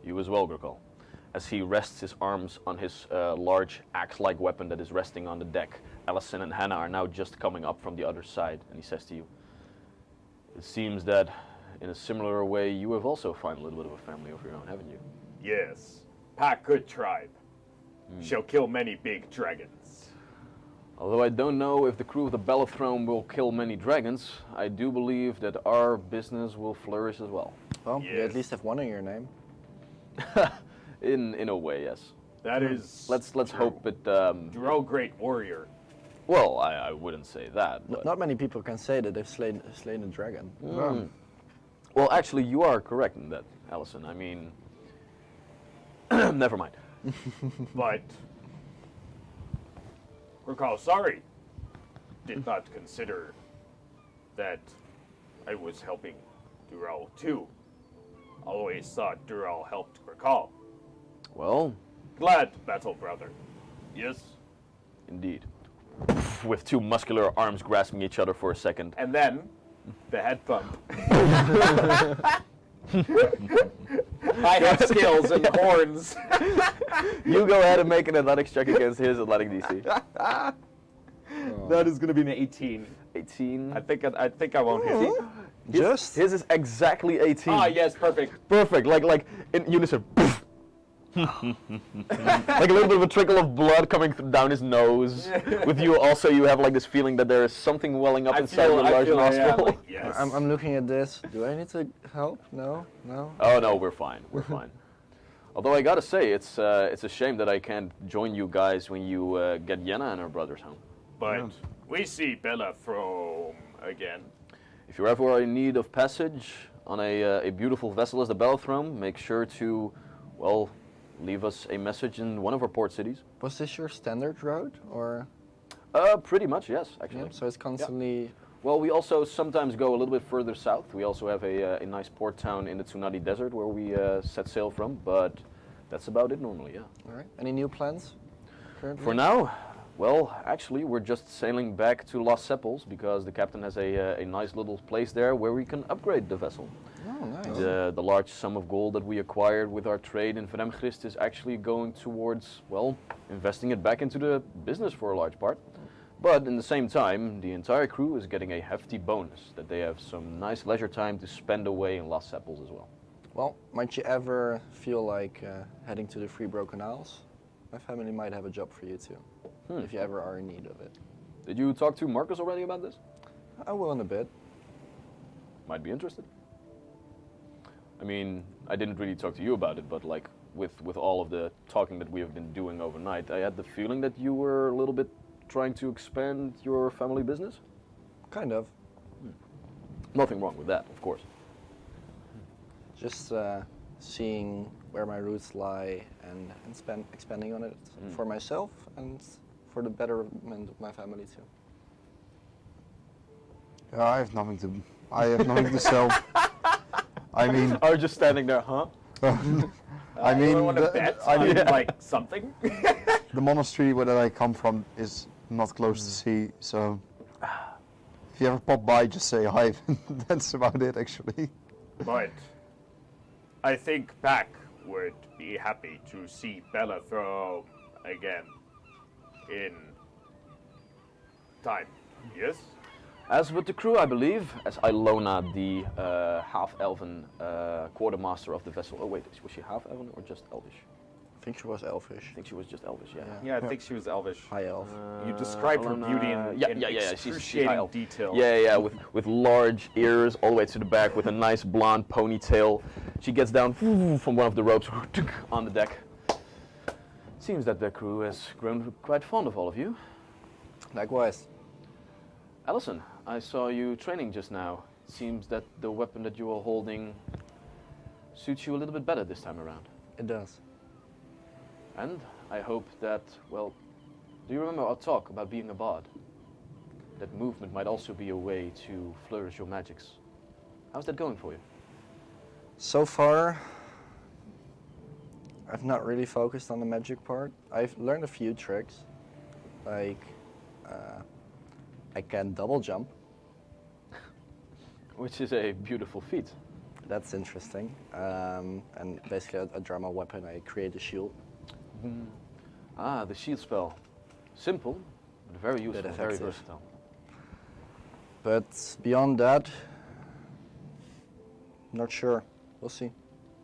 Speaker 1: You as well, Gurkal. As he rests his arms on his large axe-like weapon that is resting on the deck, Allison and Hannah are now just coming up from the other side, and he says to you, it seems that in a similar way you have also found a little bit of a family of your own, haven't you?
Speaker 3: Yes. Pack good tribe. Shall kill many big dragons.
Speaker 1: Although I don't know if the crew of the Bellathrone will kill many dragons, I do believe that our business will flourish as well.
Speaker 2: Well, you
Speaker 3: Yes.
Speaker 2: at least have one in your name.
Speaker 1: In a way, yes.
Speaker 3: That is.
Speaker 1: Let's
Speaker 3: true.
Speaker 1: hope it.
Speaker 3: Dural, great warrior.
Speaker 1: Well, I wouldn't say that. But
Speaker 2: Not many people can say that they've slain a dragon.
Speaker 1: Well, actually, you are correct in that, Allison. I mean, never mind.
Speaker 3: But recall, sorry, did not consider that I was helping Dural too. Always thought Dural helped Recall.
Speaker 1: Well,
Speaker 3: Glad, battle brother. Yes.
Speaker 1: indeed. With two muscular arms grasping each other for a second.
Speaker 3: And then the head thump. I have skills and horns.
Speaker 1: You go ahead and make an athletics check against his athletic DC.
Speaker 3: That is going to be an 18.
Speaker 1: 18.
Speaker 3: I think I won't hit.
Speaker 2: Just?
Speaker 1: His is exactly 18.
Speaker 3: Ah, yes, perfect.
Speaker 1: Perfect. Like in unison. Like a little bit of a trickle of blood coming down his nose. With you also, you have like this feeling that there is something welling up inside your large nostril.
Speaker 3: like, yes.
Speaker 2: I'm looking at this. Do I need to help? No? No?
Speaker 1: Oh no, we're fine. We're fine. Although I gotta say, it's a shame that I can't join you guys when you get Yenna and her brothers home.
Speaker 3: But we see Bella from again.
Speaker 1: If you're ever in need of passage on a beautiful vessel as the Bellathrone, make sure to, well, leave us a message in one of our port cities.
Speaker 2: Was this your standard route, or?
Speaker 1: Pretty much, yes, actually.
Speaker 2: Yeah, so it's constantly.
Speaker 1: Well, we also sometimes go a little bit further south. We also have a nice port town in the Tsunade Desert where we set sail from, but that's about it normally, yeah.
Speaker 2: All right. Any new plans? Currently?
Speaker 1: For now, Well, actually, we're just sailing back to Los Seppels because the captain has a nice little place there where we can upgrade the vessel.
Speaker 2: Oh, nice.
Speaker 1: The large sum of gold that we acquired with our trade in Vremgrist is actually going towards, well, investing it back into the business for a large part. But in the same time, the entire crew is getting a hefty bonus that they have some nice leisure time to spend away in Los Seppels as well.
Speaker 2: Well, might you ever feel like heading to the Free Broken Isles? My family might have a job for you too, if you ever are in need of it.
Speaker 1: Did you talk to Marcus already about this?
Speaker 2: I will in a bit.
Speaker 1: Might be interested. I mean, I didn't really talk to you about it, but like with all of the talking that we have been doing overnight, I had the feeling that you were a little bit trying to expand your family business.
Speaker 2: Kind of.
Speaker 1: Nothing wrong with that, of course.
Speaker 2: Just seeing where my roots lie and expanding on it for myself and for the betterment of my family too.
Speaker 4: Yeah, I have nothing to sell. I mean,
Speaker 1: I was just standing there, huh?
Speaker 4: I mean,
Speaker 3: want to bet
Speaker 4: I
Speaker 3: on,
Speaker 4: mean,
Speaker 3: like something?
Speaker 4: the monastery where I come from is not close to sea, so if you ever pop by, just say hi. That's about it, actually.
Speaker 3: But I think Pack would be happy to see Bellathrow again in time. Yes?
Speaker 1: As with the crew, I believe, as Ilona, the half-elven quartermaster of the vessel. Oh wait, was she half-elven or just elvish?
Speaker 2: I think she was elfish.
Speaker 1: I think she was just elvish, yeah.
Speaker 3: Yeah, I think she was elvish.
Speaker 2: High elf.
Speaker 3: You described her
Speaker 1: Ilona-
Speaker 3: beauty in
Speaker 1: she's
Speaker 3: excruciating
Speaker 1: high elf.
Speaker 3: detail.
Speaker 1: Yeah, with large ears all the way to the back, with a nice blonde ponytail. She gets down from one of the ropes on the deck. Seems that the crew has grown quite fond of all of you.
Speaker 2: Likewise.
Speaker 1: Allison, I saw you training just now. It seems that the weapon that you are holding suits you a little bit better this time around.
Speaker 2: It does.
Speaker 1: And I hope that, well, do you remember our talk about being a bard? That movement might also be a way to flourish your magics. How's that going for you?
Speaker 2: So far, I've not really focused on the magic part. I've learned a few tricks, like I can double jump.
Speaker 1: Which is a beautiful feat.
Speaker 2: That's interesting. And basically, I draw my weapon. I create a shield.
Speaker 1: Ah, the shield spell. Simple, but very useful,
Speaker 2: Bit
Speaker 1: very
Speaker 2: effective.
Speaker 1: versatile.
Speaker 2: But beyond that, not sure. We'll see.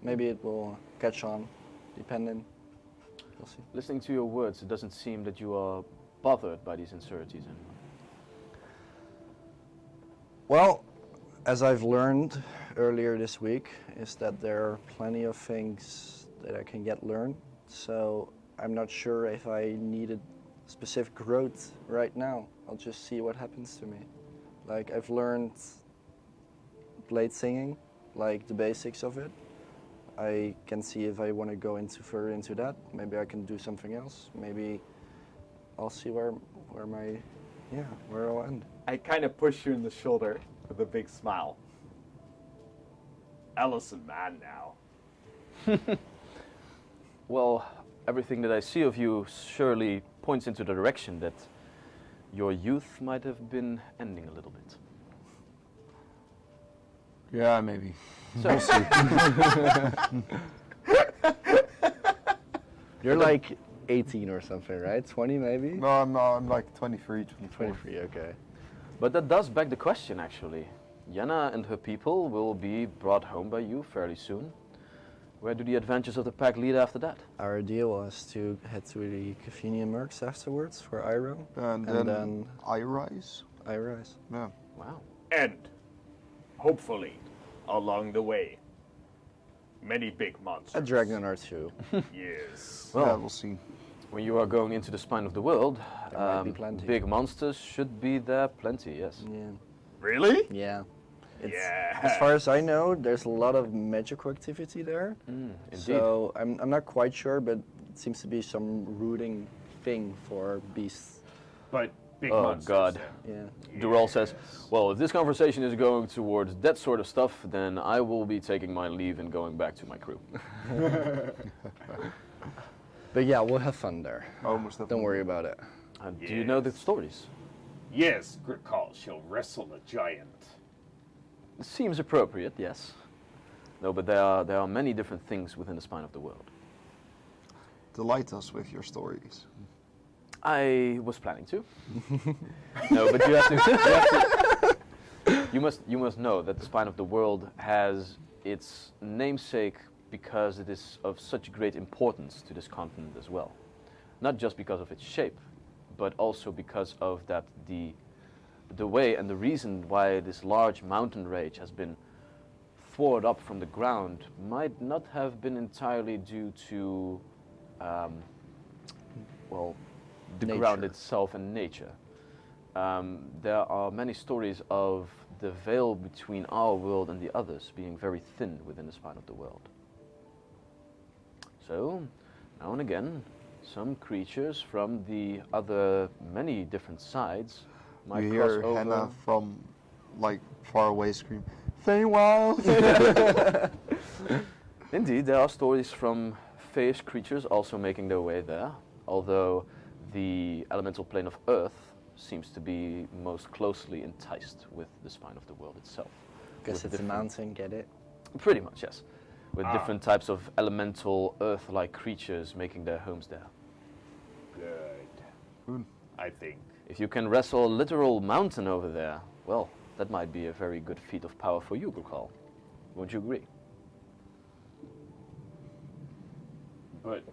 Speaker 2: Maybe it will catch on, depending. We'll see.
Speaker 1: Listening to your words, it doesn't seem that you are bothered by these insecurities anymore.
Speaker 2: Well, as I've learned earlier this week, is that there are plenty of things that I can get learned. So I'm not sure if I needed specific growth right now. I'll just see what happens to me. Like I've learned blade singing, like the basics of it. I can see if I want to go further into that. Maybe I can do something else. Maybe I'll see where I'll end.
Speaker 3: I kind of push you in the shoulder with a big smile. Allison, man, now.
Speaker 1: Well, everything that I see of you surely points into the direction that your youth might have been ending a little bit.
Speaker 4: Yeah, maybe.
Speaker 1: So,
Speaker 2: You're like 18 or something, right? 20 maybe?
Speaker 4: No, I'm like 23, 24.
Speaker 2: 23, okay.
Speaker 1: but that does beg the question, actually. Yenna and her people will be brought home by you fairly soon. Where do the adventures of the pack lead after that?
Speaker 2: Our idea was to head to the Caffeinian Mercs afterwards for Iroh,
Speaker 4: And
Speaker 2: and
Speaker 4: then
Speaker 2: then
Speaker 4: I rise.
Speaker 2: I Rise.
Speaker 4: Yeah.
Speaker 1: Wow.
Speaker 3: And hopefully, along the way, many big monsters.
Speaker 2: A dragon or two.
Speaker 3: Yes.
Speaker 1: Well,
Speaker 4: Yeah, we'll see.
Speaker 1: when you are going into the spine of the world,
Speaker 2: There might be plenty.
Speaker 1: big monsters should be there plenty, yes.
Speaker 2: Yeah.
Speaker 3: Really?
Speaker 2: Yeah.
Speaker 3: Yeah.
Speaker 2: As far as I know, there's a lot of magical activity there.
Speaker 1: Indeed.
Speaker 2: So I'm not quite sure, but it seems to be some rooting thing for beasts.
Speaker 3: But big
Speaker 1: Oh,
Speaker 3: monsters.
Speaker 1: God.
Speaker 3: then.
Speaker 2: Yeah.
Speaker 1: Dural says, well, if this conversation is going towards that sort of stuff, then I will be taking my leave and going back to my crew.
Speaker 2: But yeah, we'll have fun there.
Speaker 4: Almost.
Speaker 2: Don't worry about it.
Speaker 1: Do you know the
Speaker 3: Yes.
Speaker 1: stories?
Speaker 3: Yes, Grikal shall wrestle a giant.
Speaker 1: It seems appropriate, yes. No, but there are many different things within the spine of the world.
Speaker 4: Delight us with your stories.
Speaker 1: I was planning to. No, but you have to. You must know that the spine of the world has its namesake because it is of such great importance to this continent as well. Not just because of its shape, but also because of that the way and the reason why this large mountain range has been thwarted up from the ground might not have been entirely due to, well, the ground
Speaker 2: Nature.
Speaker 1: itself and nature. There are many stories of the veil between our world and the others being very thin within the spine of the world. So, now and again, some creatures from the other many different sides might
Speaker 4: You
Speaker 1: cross
Speaker 4: hear
Speaker 1: over.
Speaker 4: Hannah from like far away scream, Feywild!
Speaker 1: Indeed, there are stories from fayish creatures also making their way there, although the elemental plane of Earth seems to be most closely enticed with the spine of the world itself.
Speaker 2: Guess
Speaker 1: with
Speaker 2: it's a
Speaker 1: different-
Speaker 2: mountain, get it?
Speaker 1: Pretty much, yes. With different types of elemental Earth-like creatures making their homes there.
Speaker 3: Good.
Speaker 4: Good.
Speaker 3: I think.
Speaker 1: If you can wrestle a literal mountain over there, well, that might be a very good feat of power for you, Gurkal. Won't you agree?
Speaker 3: But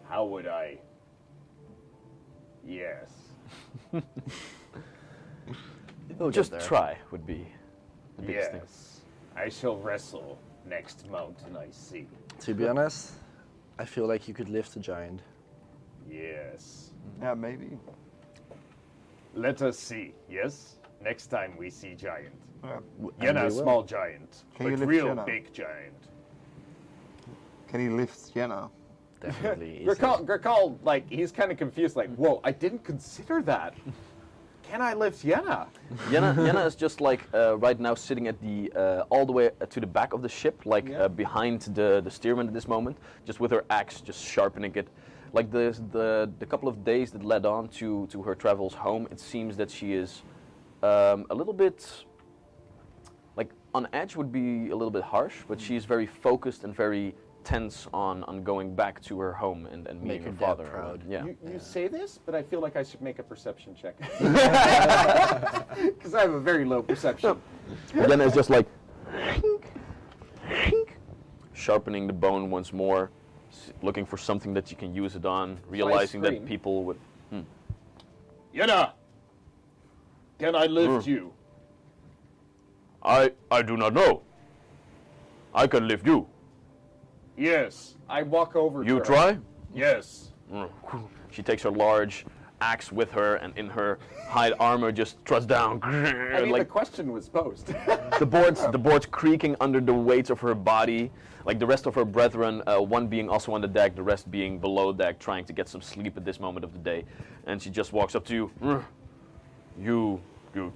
Speaker 3: how would I? Yes.
Speaker 2: We'll get
Speaker 1: Just
Speaker 2: there.
Speaker 1: try would be the biggest thing.
Speaker 3: Yes. I shall wrestle next mountain I see.
Speaker 2: To be honest, I feel like you could lift a giant.
Speaker 3: Yes.
Speaker 4: Yeah, maybe.
Speaker 3: Let us see. Yes. Next time we see giant.
Speaker 4: Yeah.
Speaker 3: Yenna,
Speaker 2: we will.
Speaker 3: small giant,
Speaker 4: Can you
Speaker 3: but
Speaker 4: lift
Speaker 3: real
Speaker 4: Yenna?
Speaker 3: big giant.
Speaker 4: Can he lift Yenna?
Speaker 2: Definitely. easy.
Speaker 3: Grikal, like, he's kind of confused, like, whoa, I didn't consider that. Can I lift Yenna?
Speaker 1: Yenna is just like right now sitting at the all the way to the back of the ship, like
Speaker 3: Yeah.
Speaker 1: behind the steerman at this moment, just with her axe, just sharpening it. Like the couple of days that led on to her travels home, it seems that she is a little bit like on edge would be a little bit harsh, but she's very focused and very tense on going back to her home and meeting
Speaker 2: Make
Speaker 1: her
Speaker 2: her dad
Speaker 1: father.
Speaker 2: proud.
Speaker 1: Yeah.
Speaker 3: You say this, but I feel like I should make a perception check. Because I have a very low perception.
Speaker 1: Yenna is just like sharpening the bone once more, looking for something that you can use it on, realizing that
Speaker 3: scream?
Speaker 1: people would.
Speaker 3: Yenna! Can I lift you?
Speaker 1: I do not know. I can lift you.
Speaker 3: Yes. I walk over to
Speaker 1: You
Speaker 3: her.
Speaker 1: try?
Speaker 3: Yes.
Speaker 1: She takes her large axe with her and in her hide armor just struts down.
Speaker 3: I mean,
Speaker 1: like
Speaker 3: the question was posed.
Speaker 1: the boards creaking under the weight of her body. Like the rest of her brethren, one being also on the deck, the rest being below deck, trying to get some sleep at this moment of the day. And she just walks up to you. You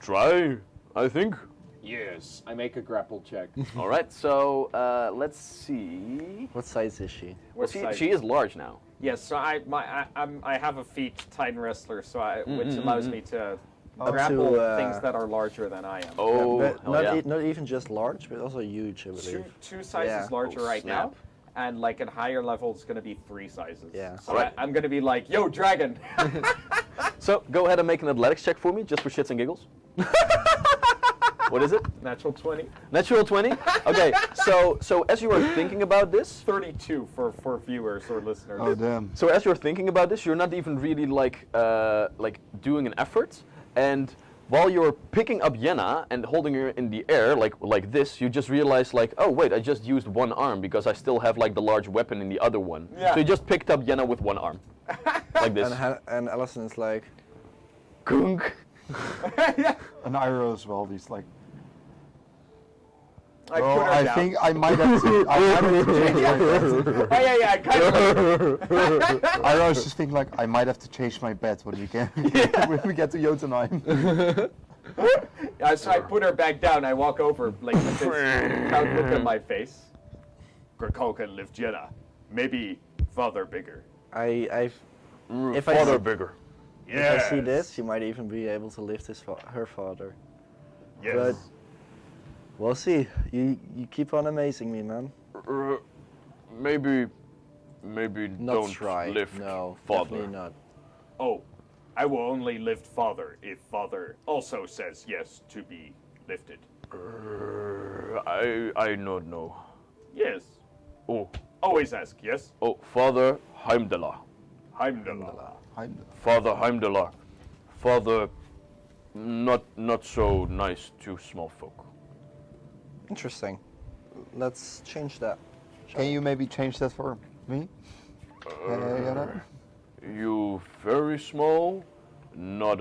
Speaker 1: try, I think.
Speaker 3: Yes. I make a grapple check.
Speaker 1: All right, so let's see.
Speaker 2: What size is she?
Speaker 1: Well, she is large now.
Speaker 6: Yes, so I have a feat Titan Wrestler, so which allows me to
Speaker 2: Up
Speaker 6: grapple
Speaker 2: to,
Speaker 6: things that are larger than I am.
Speaker 1: Oh,
Speaker 2: But
Speaker 1: hell
Speaker 2: not,
Speaker 1: yeah.
Speaker 2: not even just large, but also huge, I believe.
Speaker 6: Two sizes
Speaker 2: Yeah.
Speaker 6: larger
Speaker 1: Oh,
Speaker 6: right
Speaker 1: snap.
Speaker 6: now, and like at higher level, it's going to be 3 sizes.
Speaker 2: Yeah.
Speaker 6: So
Speaker 1: Alright.
Speaker 6: I'm going to be like, yo, dragon!
Speaker 1: So go ahead and make an athletics check for me, just for shits and giggles. What is it?
Speaker 6: Natural 20.
Speaker 1: Natural 20? Okay, so as you are thinking about this,
Speaker 6: 32 for viewers or listeners.
Speaker 4: Oh, damn.
Speaker 1: so as you're thinking about this, you're not even really like doing an effort, and while you're picking up Yenna and holding her in the air like this, you just realize like, oh wait, I just used one arm because I still have like the large weapon in the other one.
Speaker 6: Yeah.
Speaker 1: So you just picked up Yenna with one arm, like this.
Speaker 2: And Allison's like,
Speaker 1: Kunk.
Speaker 4: An arrow as well. He's like,
Speaker 6: I
Speaker 4: oh,
Speaker 6: put her
Speaker 4: I
Speaker 6: down.
Speaker 4: think I might have to. I might have to change my bet.
Speaker 6: Oh yeah, I kind of.
Speaker 4: I was just thinking like I might have to change my bet when we get when we get to Yotinheim.
Speaker 6: Yeah, so I put her back down. I walk over like with this proud look on my face.
Speaker 3: Grikal can lift Yenna. Maybe father bigger.
Speaker 2: if I
Speaker 1: Father
Speaker 2: see,
Speaker 1: bigger.
Speaker 2: If I see
Speaker 3: Yes.
Speaker 2: this, she might even be able to lift her father.
Speaker 3: Yes.
Speaker 2: But we'll see. You keep on amazing me, man.
Speaker 1: Maybe
Speaker 2: Not
Speaker 1: don't
Speaker 2: try.
Speaker 1: lift
Speaker 2: No,
Speaker 1: father.
Speaker 2: definitely not.
Speaker 3: Oh, I will only lift father if father also says yes to be lifted.
Speaker 1: I don't know.
Speaker 3: Yes.
Speaker 1: Oh,
Speaker 3: Always ask yes.
Speaker 1: Father Heimdallah.
Speaker 3: Heimdallah.
Speaker 1: Father Heimdallah. Father, not so nice to small folk.
Speaker 2: Interesting. Let's change that.
Speaker 4: Can you maybe change that for me? Jana?
Speaker 1: You very small, not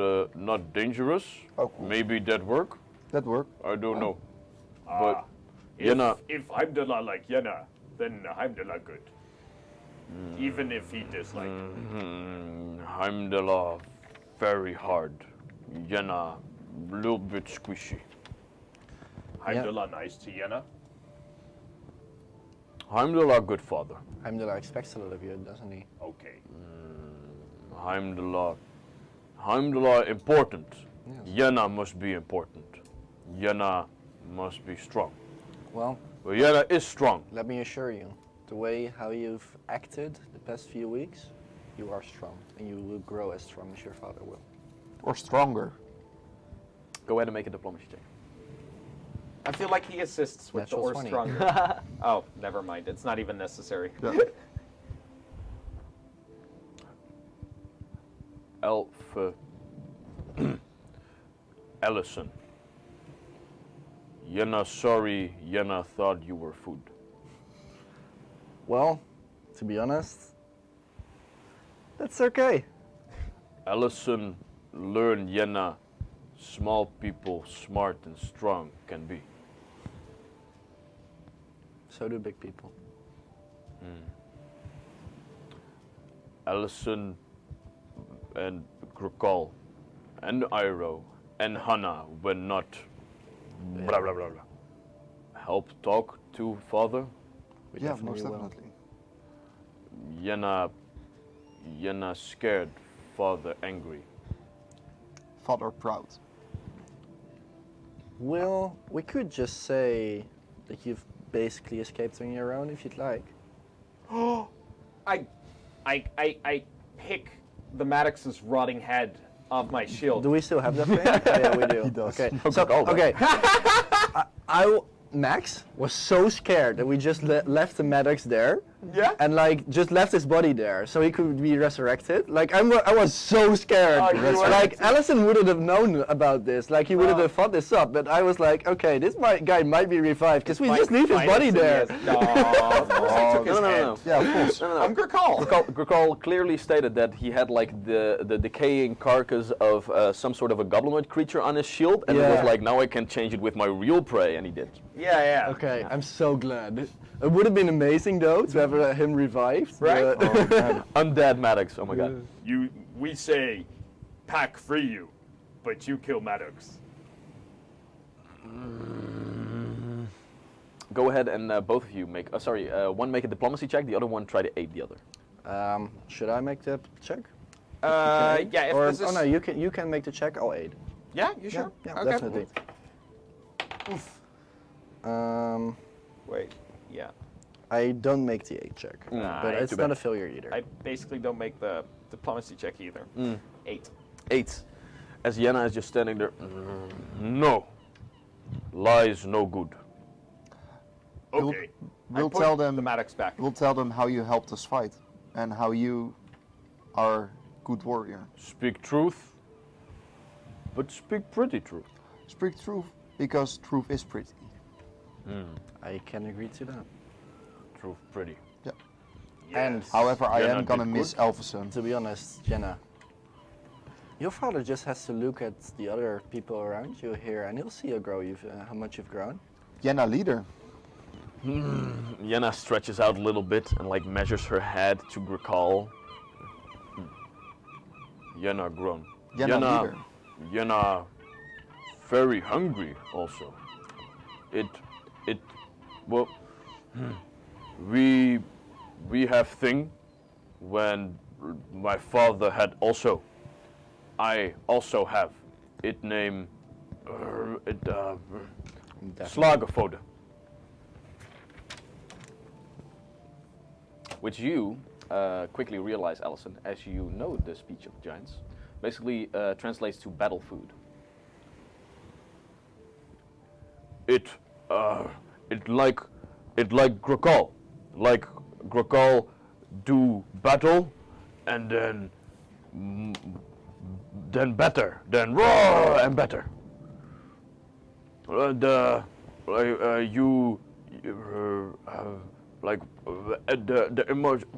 Speaker 1: dangerous.
Speaker 4: Oh, cool.
Speaker 1: Maybe that work.
Speaker 4: That work.
Speaker 1: I don't know.
Speaker 3: Ah,
Speaker 1: But
Speaker 3: if,
Speaker 1: Yenna,
Speaker 3: if Heimdallah like Yenna, then Heimdallah good. Even if he dislike.
Speaker 1: Heimdallah very hard. Yenna little bit squishy.
Speaker 3: Heimdallah nice to Yenna.
Speaker 1: Heimdallah good father.
Speaker 2: Heimdallah expects a lot of you, doesn't he?
Speaker 3: Okay.
Speaker 1: Heimdallah important.
Speaker 2: Yes.
Speaker 1: Yenna must be important. Yenna must be strong.
Speaker 2: Well,
Speaker 1: Well, Yenna is strong.
Speaker 2: let me assure you, the way how you've acted the past few weeks, you are strong, and you will grow as strong as your father will.
Speaker 4: Or stronger.
Speaker 1: Go ahead and make a diplomacy check.
Speaker 6: I feel like he assists with
Speaker 2: Natural
Speaker 6: the or
Speaker 2: 20.
Speaker 6: stronger. Oh, never mind. It's not even necessary.
Speaker 4: Yeah.
Speaker 1: Ellison. Yenna sorry, Yenna thought you were food.
Speaker 2: Well, to be honest, that's okay.
Speaker 1: Ellison learned Yenna small people smart and strong can be.
Speaker 2: So do big people.
Speaker 1: Ellison and Grokal and Iroh and Hannah were not blah blah blah blah. Help talk to father.
Speaker 2: We
Speaker 4: Yeah,
Speaker 2: definitely
Speaker 4: most
Speaker 2: will.
Speaker 4: definitely.
Speaker 1: Yenna scared, father angry.
Speaker 4: Father proud.
Speaker 2: Well, we could just say that you've basically escaped on your own if you'd like.
Speaker 6: I pick the Maddox's rotting head off my shield.
Speaker 2: Do we still have that thing? Oh, yeah, we do.
Speaker 4: He does.
Speaker 2: Okay.
Speaker 1: No,
Speaker 2: So,
Speaker 1: good call,
Speaker 2: okay. Max was so scared that we just left the Maddox there.
Speaker 6: Yeah?
Speaker 2: And like just left his body there so he could be resurrected. Like I was so scared.
Speaker 6: Oh, you were?
Speaker 2: Like Allison wouldn't have known about this. Like he wouldn't have thought this up. But I was like, okay, this guy might be revived because we just leave his body there.
Speaker 6: No, of course I took his head.
Speaker 1: No.
Speaker 4: Yeah, of course.
Speaker 6: I'm Grokal.
Speaker 1: Grokal clearly stated that he had like the decaying carcass of some sort of a goblinoid creature on his shield, and it
Speaker 2: Yeah.
Speaker 1: was like, now I can change it with my real prey, and he did.
Speaker 6: Yeah.
Speaker 2: Okay, I'm so glad. It would have been amazing though to have him revived.
Speaker 6: Right?
Speaker 2: but-
Speaker 1: Undead Maddox, oh my god.
Speaker 3: We say, pack free you, but you kill Maddox.
Speaker 1: Go ahead and both of you make, one make a diplomacy check, the other one try to aid the other.
Speaker 2: Should I make the check?
Speaker 6: Yeah, if
Speaker 2: Or
Speaker 6: this is...
Speaker 2: oh no, you can make the check. I'll aid.
Speaker 6: Yeah, you sure?
Speaker 2: Yeah,
Speaker 6: Okay.
Speaker 2: definitely.
Speaker 6: Wait, yeah.
Speaker 2: I don't make the aid check,
Speaker 1: Nah,
Speaker 2: but it's
Speaker 1: too
Speaker 2: not
Speaker 1: bad.
Speaker 2: a failure either.
Speaker 6: I basically don't make the diplomacy check either. 8.
Speaker 1: 8. As Yenna is just standing there, no. Lies no good.
Speaker 3: Okay.
Speaker 4: We'll
Speaker 6: Put
Speaker 4: tell
Speaker 6: the
Speaker 4: them.
Speaker 6: Maddox back.
Speaker 4: We'll tell them how you helped us fight and how you are good warrior.
Speaker 1: Speak truth, but speak pretty truth.
Speaker 4: Speak truth because truth is pretty.
Speaker 2: I can agree to that.
Speaker 1: Truth pretty.
Speaker 2: And
Speaker 4: However, I
Speaker 1: Jenna
Speaker 4: am gonna
Speaker 1: did
Speaker 4: miss
Speaker 1: good.
Speaker 4: Elverson.
Speaker 2: to be honest, Jenna, your father just has to look at the other people around you here, and he'll see how much you've grown.
Speaker 4: Yenna leader.
Speaker 1: Yenna stretches out a little bit and like measures her head to Grokal. Yenna grown.
Speaker 4: Yenna leader.
Speaker 1: Yenna very hungry also. Well, we have thing when my father had also I also have it name
Speaker 2: Definitely.
Speaker 1: Slagafode, which you quickly realize, Allison, as you know the speech of giants, basically translates to battle food. It like Grakal, like Grakal do battle, and then better, then roar and better. The emotion.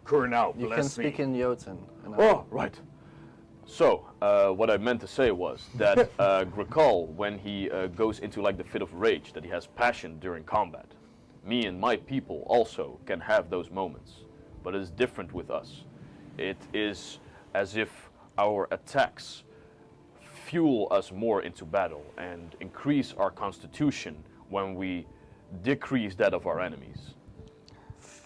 Speaker 3: Kurnow,
Speaker 2: You can
Speaker 3: bless
Speaker 2: speak
Speaker 3: me.
Speaker 2: in Jotun. and I-
Speaker 1: Oh, right. So, what I meant to say was that Grakal, when he goes into like the fit of rage, that he has passion during combat. Me and my people also can have those moments, but it's different with us. It is as if our attacks fuel us more into battle and increase our constitution when we decrease that of our enemies.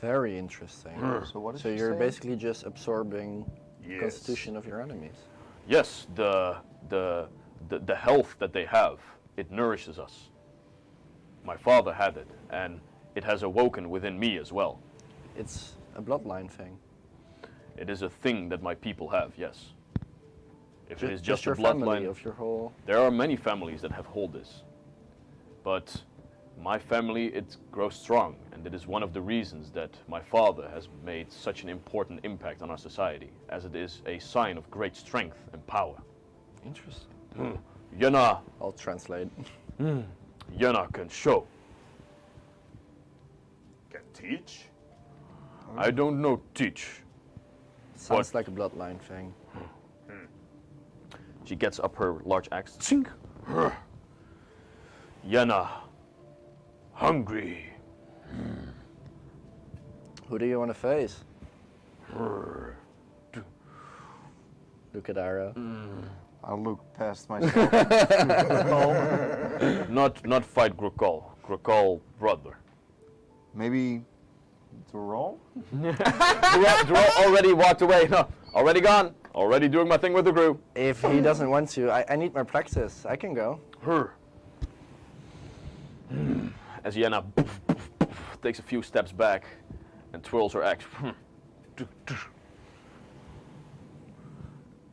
Speaker 2: Very interesting.
Speaker 4: So what did
Speaker 2: So
Speaker 4: you
Speaker 2: you're
Speaker 4: say?
Speaker 2: basically just absorbing the
Speaker 3: Yes.
Speaker 2: constitution of your enemies.
Speaker 1: Yes, the health that they have, it nourishes us. My father had it, and it has awoken within me as well.
Speaker 2: It's a bloodline thing.
Speaker 1: It is a thing that my people have, yes. If it is just
Speaker 2: your
Speaker 1: a
Speaker 2: family,
Speaker 1: bloodline,
Speaker 2: of your whole.
Speaker 1: there are many families that have hold this. But my family, it grows strong, and it is one of the reasons that my father has made such an important impact on our society, as it is a sign of great strength and power.
Speaker 2: Interesting.
Speaker 1: Yana,
Speaker 2: I'll translate.
Speaker 1: Yana can show.
Speaker 3: Can teach?
Speaker 1: I don't know teach.
Speaker 2: Sounds like a bloodline thing.
Speaker 1: She gets up her large axe. Tsink. Yana, hungry.
Speaker 2: Who do you want to face? Look at Ara.
Speaker 4: I'll look past myself.
Speaker 1: Not fight Grakal. Grakal brother.
Speaker 4: Maybe Dural?
Speaker 1: Dural already walked away. No, already gone. Already doing my thing with the crew.
Speaker 2: If he doesn't want to, I need more practice. I can go.
Speaker 1: Her. As Yana takes a few steps back and twirls her axe.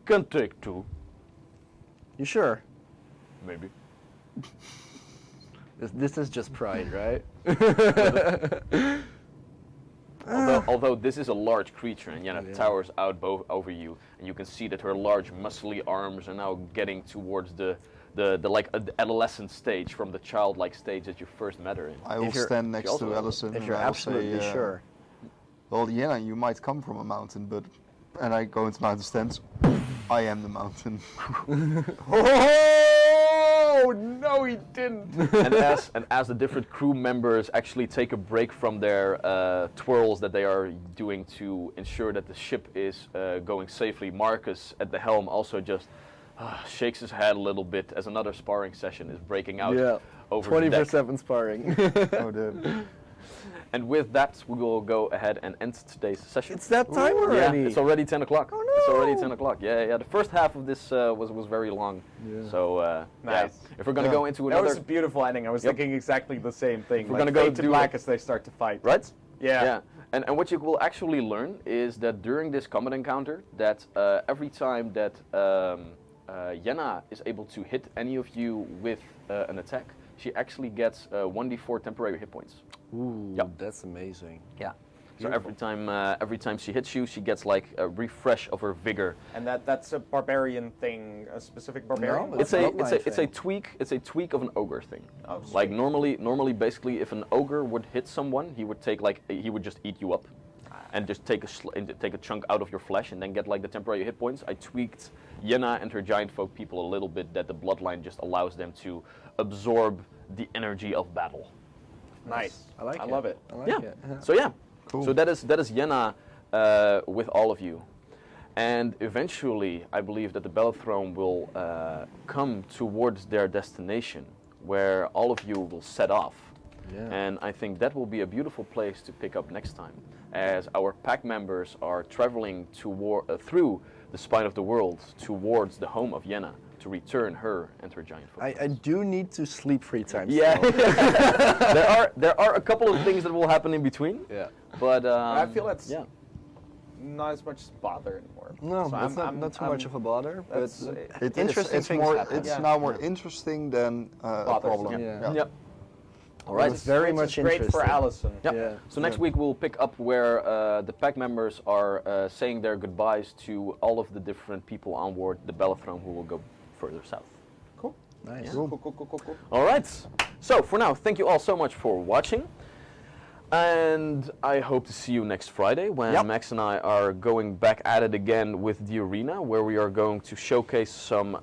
Speaker 1: Can take two,
Speaker 2: You sure?
Speaker 1: maybe.
Speaker 2: This is just pride, right?
Speaker 1: Although this is a large creature and Yana
Speaker 2: Yeah.
Speaker 1: towers out over you, and you can see that her large muscly arms are now getting towards the like adolescent stage from the childlike stage that you first met her in.
Speaker 4: I will
Speaker 2: If you're-
Speaker 4: stand next
Speaker 1: also-
Speaker 4: to Allison.
Speaker 2: If
Speaker 4: and
Speaker 2: you're
Speaker 4: I will say,
Speaker 2: absolutely sure.
Speaker 4: Well, yeah, you might come from a mountain, but... And I go into mountain stance. I am the mountain.
Speaker 6: Oh no, he didn't.
Speaker 1: and as the different crew members actually take a break from their twirls that they are doing to ensure that the ship is going safely, Marcus at the helm also just shakes his head a little bit as another sparring session is breaking out
Speaker 2: Yeah.
Speaker 1: over the deck.
Speaker 2: 24/7 sparring.
Speaker 4: Oh, damn.
Speaker 1: And with that, we will go ahead and end today's session.
Speaker 2: It's that time already.
Speaker 1: Yeah, it's already 10 o'clock.
Speaker 2: Oh,
Speaker 1: It's already
Speaker 2: no.
Speaker 1: 10 o'clock. Yeah. The first half of this was very long.
Speaker 2: Yeah.
Speaker 1: So,
Speaker 6: Nice.
Speaker 1: yeah. If we're going to go into
Speaker 6: That
Speaker 1: another...
Speaker 6: was a beautiful ending. I was
Speaker 1: Yep.
Speaker 6: thinking exactly the same thing.
Speaker 1: We're
Speaker 6: like
Speaker 1: gonna go
Speaker 6: fade to
Speaker 1: do
Speaker 6: black
Speaker 1: it.
Speaker 6: as they start to fight.
Speaker 1: Right?
Speaker 6: Yeah.
Speaker 1: Yeah. And what you will actually learn is that during this combat encounter, that every time that Yenna is able to hit any of you with an attack, she actually gets 1d4 temporary hit points.
Speaker 2: Ooh,
Speaker 1: Yep.
Speaker 2: that's amazing.
Speaker 1: Yeah. So every time she hits you, she gets like a refresh of her vigor.
Speaker 6: And that's a barbarian thing, a specific barbarian.
Speaker 2: No,
Speaker 1: It's
Speaker 2: That's
Speaker 1: a
Speaker 2: not my
Speaker 1: it's a
Speaker 2: thing.
Speaker 1: tweak. It's a tweak of an ogre thing.
Speaker 6: Oh,
Speaker 1: Like
Speaker 6: sweet.
Speaker 1: normally, basically, if an ogre would hit someone, he would take like he would just eat you up, and just take a chunk out of your flesh, and then get like the temporary hit points. I tweaked Yenna and her giant folk people a little bit, that the bloodline just allows them to absorb the energy of battle.
Speaker 6: Nice.
Speaker 2: I like it.
Speaker 6: I love it.
Speaker 2: I like
Speaker 1: Yeah.
Speaker 2: it.
Speaker 1: So yeah.
Speaker 4: Cool.
Speaker 1: So that is Yenna with all of you, and eventually I believe that the Battle Throne will come towards their destination, where all of you will set off.
Speaker 2: Yeah.
Speaker 1: And I think that will be a beautiful place to pick up next time, as our pack members are traveling through the spine of the world towards the home of Yenna to return her and her giant footprints.
Speaker 2: I do need to sleep 3 times.
Speaker 1: Yeah,
Speaker 2: still.
Speaker 1: there are a couple of things that will happen in between,
Speaker 2: Yeah.
Speaker 1: but
Speaker 6: I feel it's
Speaker 1: yeah.
Speaker 6: not as much bother anymore.
Speaker 2: No,
Speaker 6: So
Speaker 2: it's not too much of a bother. But
Speaker 6: that's-
Speaker 2: interesting
Speaker 4: it's
Speaker 2: things
Speaker 4: more.
Speaker 2: happen.
Speaker 4: It's
Speaker 6: Yeah.
Speaker 4: now more interesting than a
Speaker 6: Bothersome.
Speaker 4: problem.
Speaker 2: Yeah.
Speaker 1: Yep. All
Speaker 2: Well,
Speaker 1: right.
Speaker 2: it's very
Speaker 6: Which
Speaker 2: much
Speaker 6: is great for
Speaker 2: interesting.
Speaker 6: Allison.
Speaker 1: Yep.
Speaker 2: Yeah.
Speaker 1: So next week we'll pick up where the pack members are saying their goodbyes to all of the different people on board the Bellathrone who will go further south.
Speaker 6: Cool.
Speaker 2: Nice.
Speaker 6: Cool.
Speaker 1: All right. So for now, thank you all so much for watching. And I hope to see you next Friday when
Speaker 2: Yep.
Speaker 1: Max and I are going back at it again with the arena, where we are going to showcase some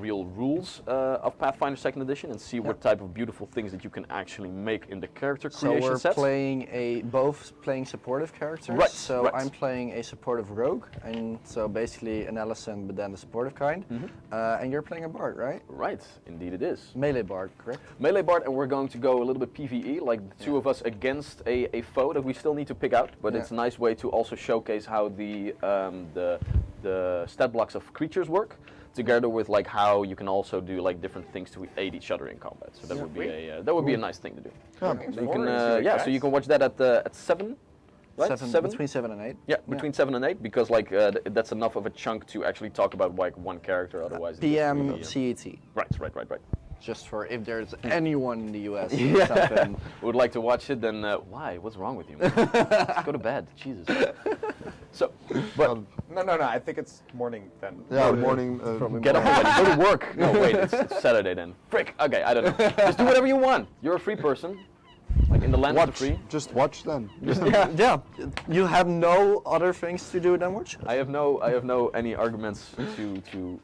Speaker 1: real rules of Pathfinder 2nd Edition and see what type of beautiful things that you can actually make in the character
Speaker 2: So
Speaker 1: creation
Speaker 2: we're
Speaker 1: set.
Speaker 2: both playing supportive characters.
Speaker 1: Right,
Speaker 2: So
Speaker 1: right.
Speaker 2: I'm playing a supportive rogue, and so basically an Allison, but then the supportive kind. And you're playing a bard, right?
Speaker 1: Right, indeed it is.
Speaker 2: Melee bard, correct?
Speaker 1: Melee Bard, and we're going to go a little bit PvE, like the two of us against a foe that we still need to pick out, but it's a nice way to also showcase how the stat blocks of creatures work, together with like how you can also do like different things to aid each other in combat. So that would be a nice thing to do. So you can so you can watch that at 7, right? 7?
Speaker 2: Between 7 and 8.
Speaker 1: Yeah, between 7 and 8, because like that's enough of a chunk to actually talk about like one character. Otherwise, it just
Speaker 2: PM
Speaker 1: really,
Speaker 2: CET.
Speaker 1: Right.
Speaker 2: Just for if there's anyone in the US.
Speaker 1: Yeah.
Speaker 2: Something.
Speaker 1: Would like to watch it, then why? What's wrong with you, man? Just go to bed. Jesus. So, but
Speaker 6: No. I think it's morning then.
Speaker 4: Yeah, morning.
Speaker 1: get up already. Go to work. No, wait, it's Saturday then. Frick. Okay, I don't know. Just do whatever you want. You're a free person. Like in the land of the
Speaker 4: Watch.
Speaker 1: free.
Speaker 4: Just watch then.
Speaker 2: Yeah. You have no other things to do than watch.
Speaker 1: I have no any arguments to hold you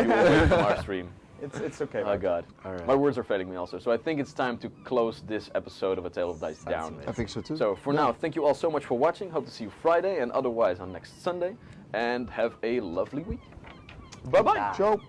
Speaker 1: away from our stream.
Speaker 6: It's okay.
Speaker 1: Oh God.
Speaker 2: Alright.
Speaker 1: My words are failing me also. So I think it's time to close this episode of A Tale of Dice down.
Speaker 4: I think so too.
Speaker 1: So for now, thank you all so much for watching. Hope to see you Friday and otherwise on next Sunday. And have a lovely week. Bye-bye.
Speaker 4: Ciao.